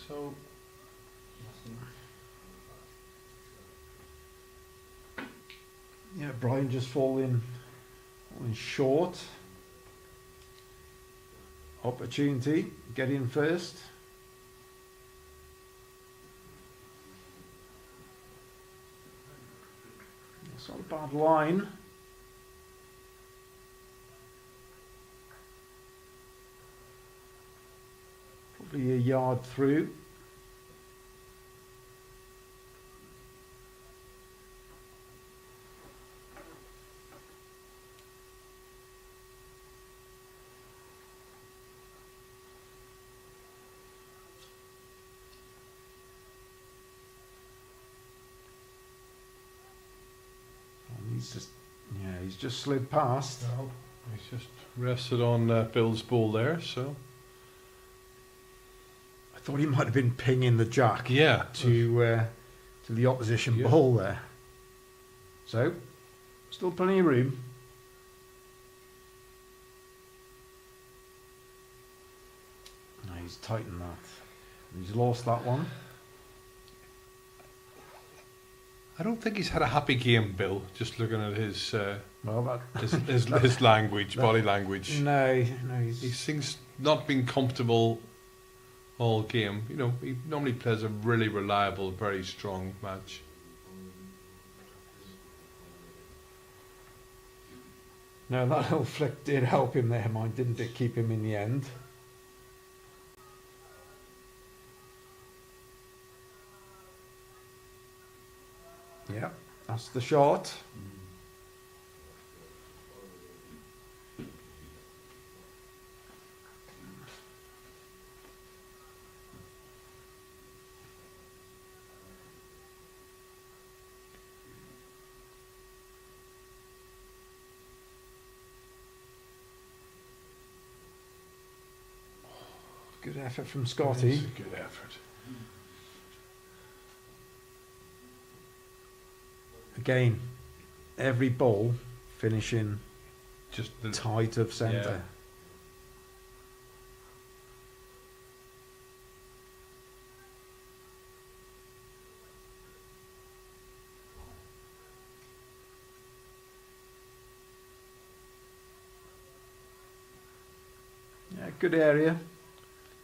So, yeah, Brian just falling short. Opportunity, get in first. It's not a bad line. Probably a yard through. He's just slid past. well, he's just rested on Bill's ball there, so. I thought he might have been pinging the jack Yeah. to the opposition Yeah. ball there. So, still plenty of room. No, he's tightened that. He's lost that one. I don't think he's had a happy game, Bill, just looking at his Well, his language, body language. no, He seems not been comfortable all game. You know, he normally plays a really reliable, very strong match. No, that little flick did help him there, mind, didn't it? Keep him in the end. Yeah, that's the shot. Good effort from Scotty. It's a good effort. Again, every ball finishing Just the, tight of centre. Yeah, good area.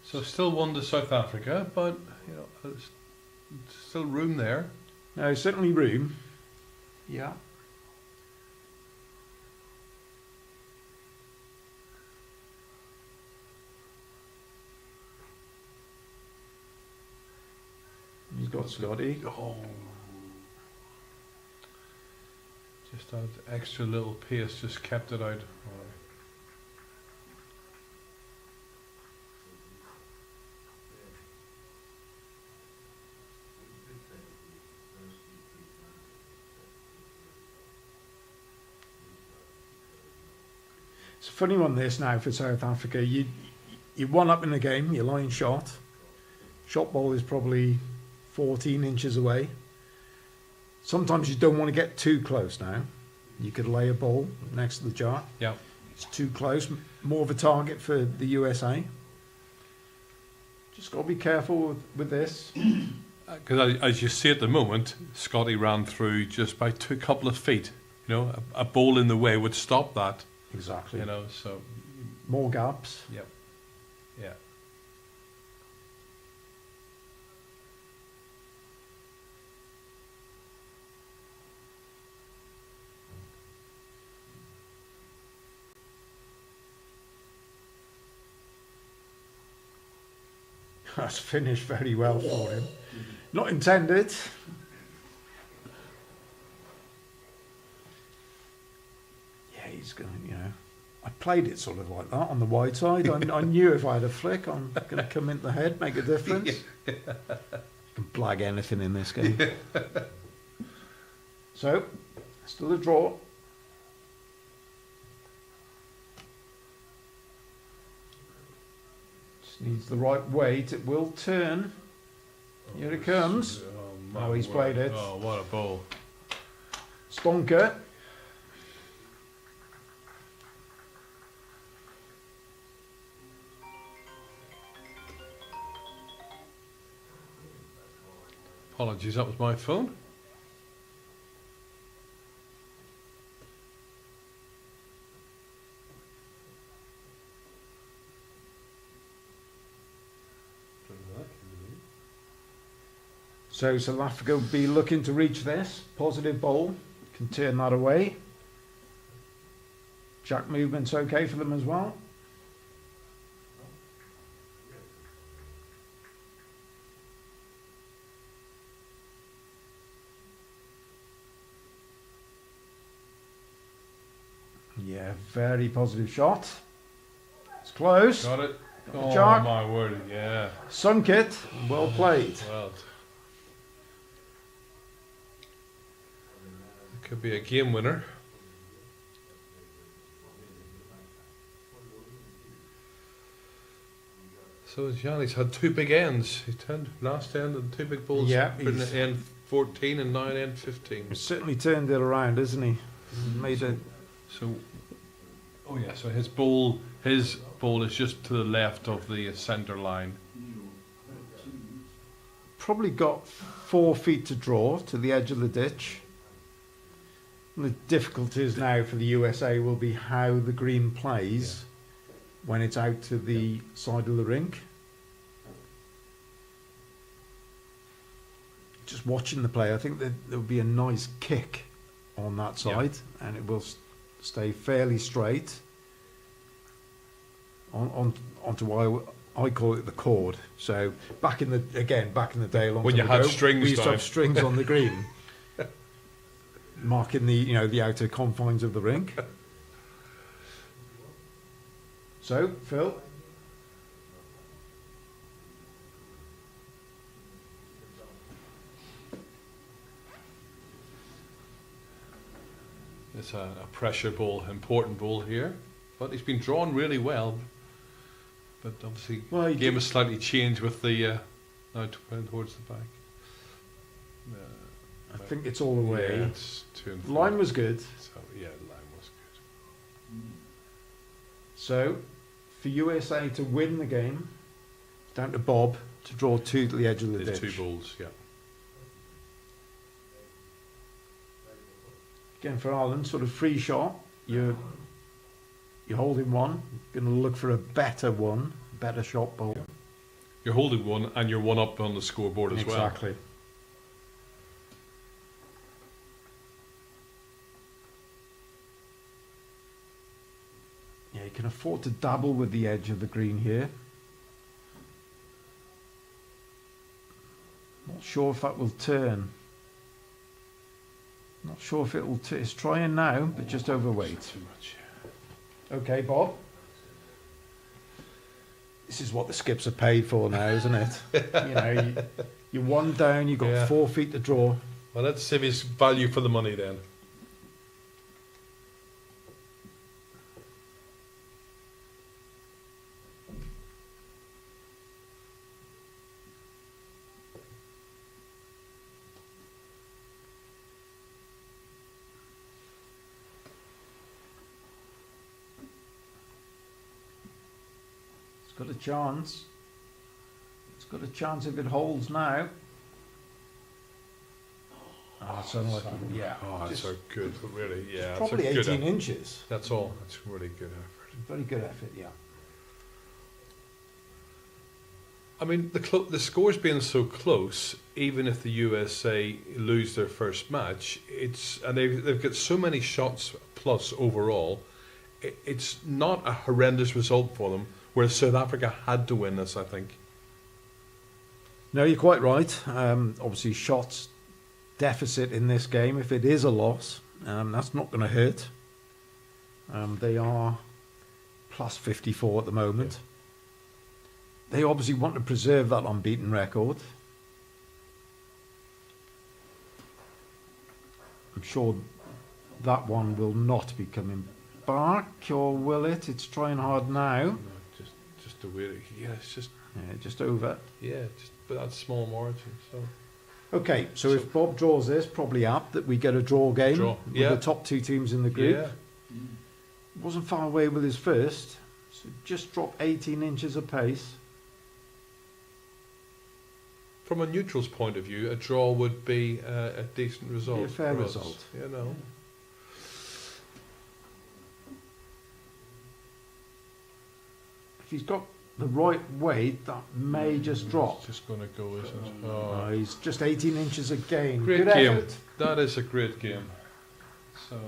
so still won to South Africa, but you know, there's still room there. No, certainly room. Yeah. He's got Scotty. Oh. Just that extra little pace just kept it out. It's a funny one this now for South Africa. You one up in the game, your line shot. Shot ball is probably 14 inches away. Sometimes you don't want to get too close now. You could lay a ball next to the jar. Yeah. It's too close. More of a target for the USA. Just got to be careful with this. Because as you see at the moment, Scotty ran through just by a couple of feet. You know, a ball in the way would stop that. Exactly. You know, so. More gaps. Yep. Yeah. That's finished very well for him. Not intended. Yeah, he's going to, you know. I played it sort of like that on the wide side. I knew if I had a flick, I'm going to come into the head, make a difference. You can blag anything in this game. So, still a draw. Just needs the right weight. It will turn. Here it comes. my Oh, he's played it. Oh, what a ball. Stonker. Apologies, that was my phone. So South Africa will be looking to reach this. Positive ball. Can turn that away. Jack movement's okay for them as well. Yeah, very positive shot. It's close. Got it. Oh, Jack. my word, yeah. Sunk it. Well played. Well, it could be a game winner. So Yanni's had two big ends. He turned last end and two big balls. Yeah, in he's- end 14 and now end 15. He's certainly turned it around, isn't he? Made it. So, oh yeah. So his ball is just to the left of the centre line. Probably got 4 feet to draw to the edge of the ditch. And the difficulties now for the USA will be how the green plays when it's out to the side of the rink. Just watching the play, I think that there will be a nice kick on that side, and it will stay fairly straight onto why I call it the cord. So back in the day, a long When time you had ago, strings we used to down. have strings on the green, marking the outer confines of the rink. So Phil, It's a pressure ball, important ball here, but he's been drawn really well. But obviously, Well, the he game did- has slightly changed with the now towards the back. I think it's all the way. Yeah, it's 2 and 4. Line was good. So yeah, the line was good. So for USA to win the game, it's down to Bob to draw 2 to the edge of the There's ditch. 2 balls, yeah. Again for Ireland, sort of free shot. You're holding one. Going to look for a better one, better shot ball. You're holding one and you're one up on the scoreboard as well. Exactly. Yeah, you can afford to dabble with the edge of the green here. Not sure if that will turn. Not sure if it will turn. It's trying now, but just overweight. Too much. Okay, Bob. This is what the skips are paid for now, isn't it? You're one down, you've got Yeah. 4 feet to draw. Well, let's save his value for the money then. It's got a chance. It's got a chance if it holds now. Oh, it's unlucky. Yeah. Oh, that's Just so good, really. Yeah, that's probably a good 18 effort. inches. That's all. That's really good effort. Very good effort, yeah. I mean, the scores being so close, even if the USA lose their first match, and they've got so many shots plus overall. It's not a horrendous result for them. Whereas South Africa had to win this, I think. No, you're quite right. Obviously, shots deficit in this game. If it is a loss, that's not going to hurt. They are plus 54 at the moment. They obviously want to preserve that unbeaten record. I'm sure that one will not be coming back, or will it? It's trying hard now. No, just the way it's just Just over. but that's small margin. So Okay, so if Bob draws this, probably apt that we get a draw game with the top two teams in the group. yeah, Wasn't far away with his first, so just dropped 18 inches of pace. from a neutral's point of view, a draw would be a decent result. Be a fair for us, result. you know. If he's got the right weight, that may just drop. It's just going to go, isn't it? Oh, he's just 18 inches again. Great Good game. effort. That is a great game. So,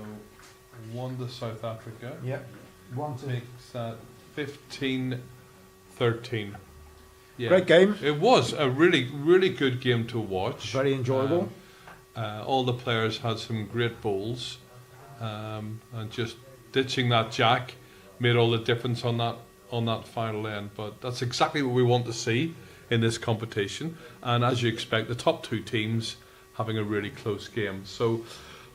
1 to South Africa. Yep. 1 to Makes that 15-13. Yeah. Great game. It was a really, really good game to watch. Very enjoyable. All the players had some great bowls, and just ditching that jack made all the difference on that final end. But that's exactly what we want to see in this competition. And as you expect, the top two teams having a really close game. So,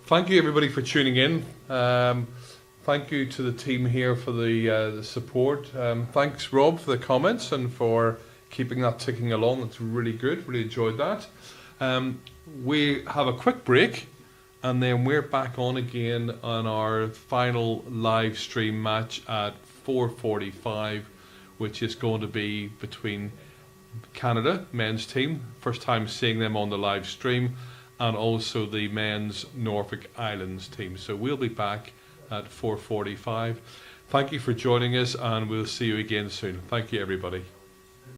thank you everybody for tuning in. Thank you to the team here for the support. Thanks Rob for the comments and for keeping that ticking along. It's really good. Really enjoyed that. We have a quick break, and then we're back on again on our final live stream match at 4:45, which is going to be between Canada men's team, first time seeing them on the live stream, and also the men's Norfolk Islands team. So we'll be back at 4:45. Thank you for joining us, and we'll see you again soon. Thank you everybody.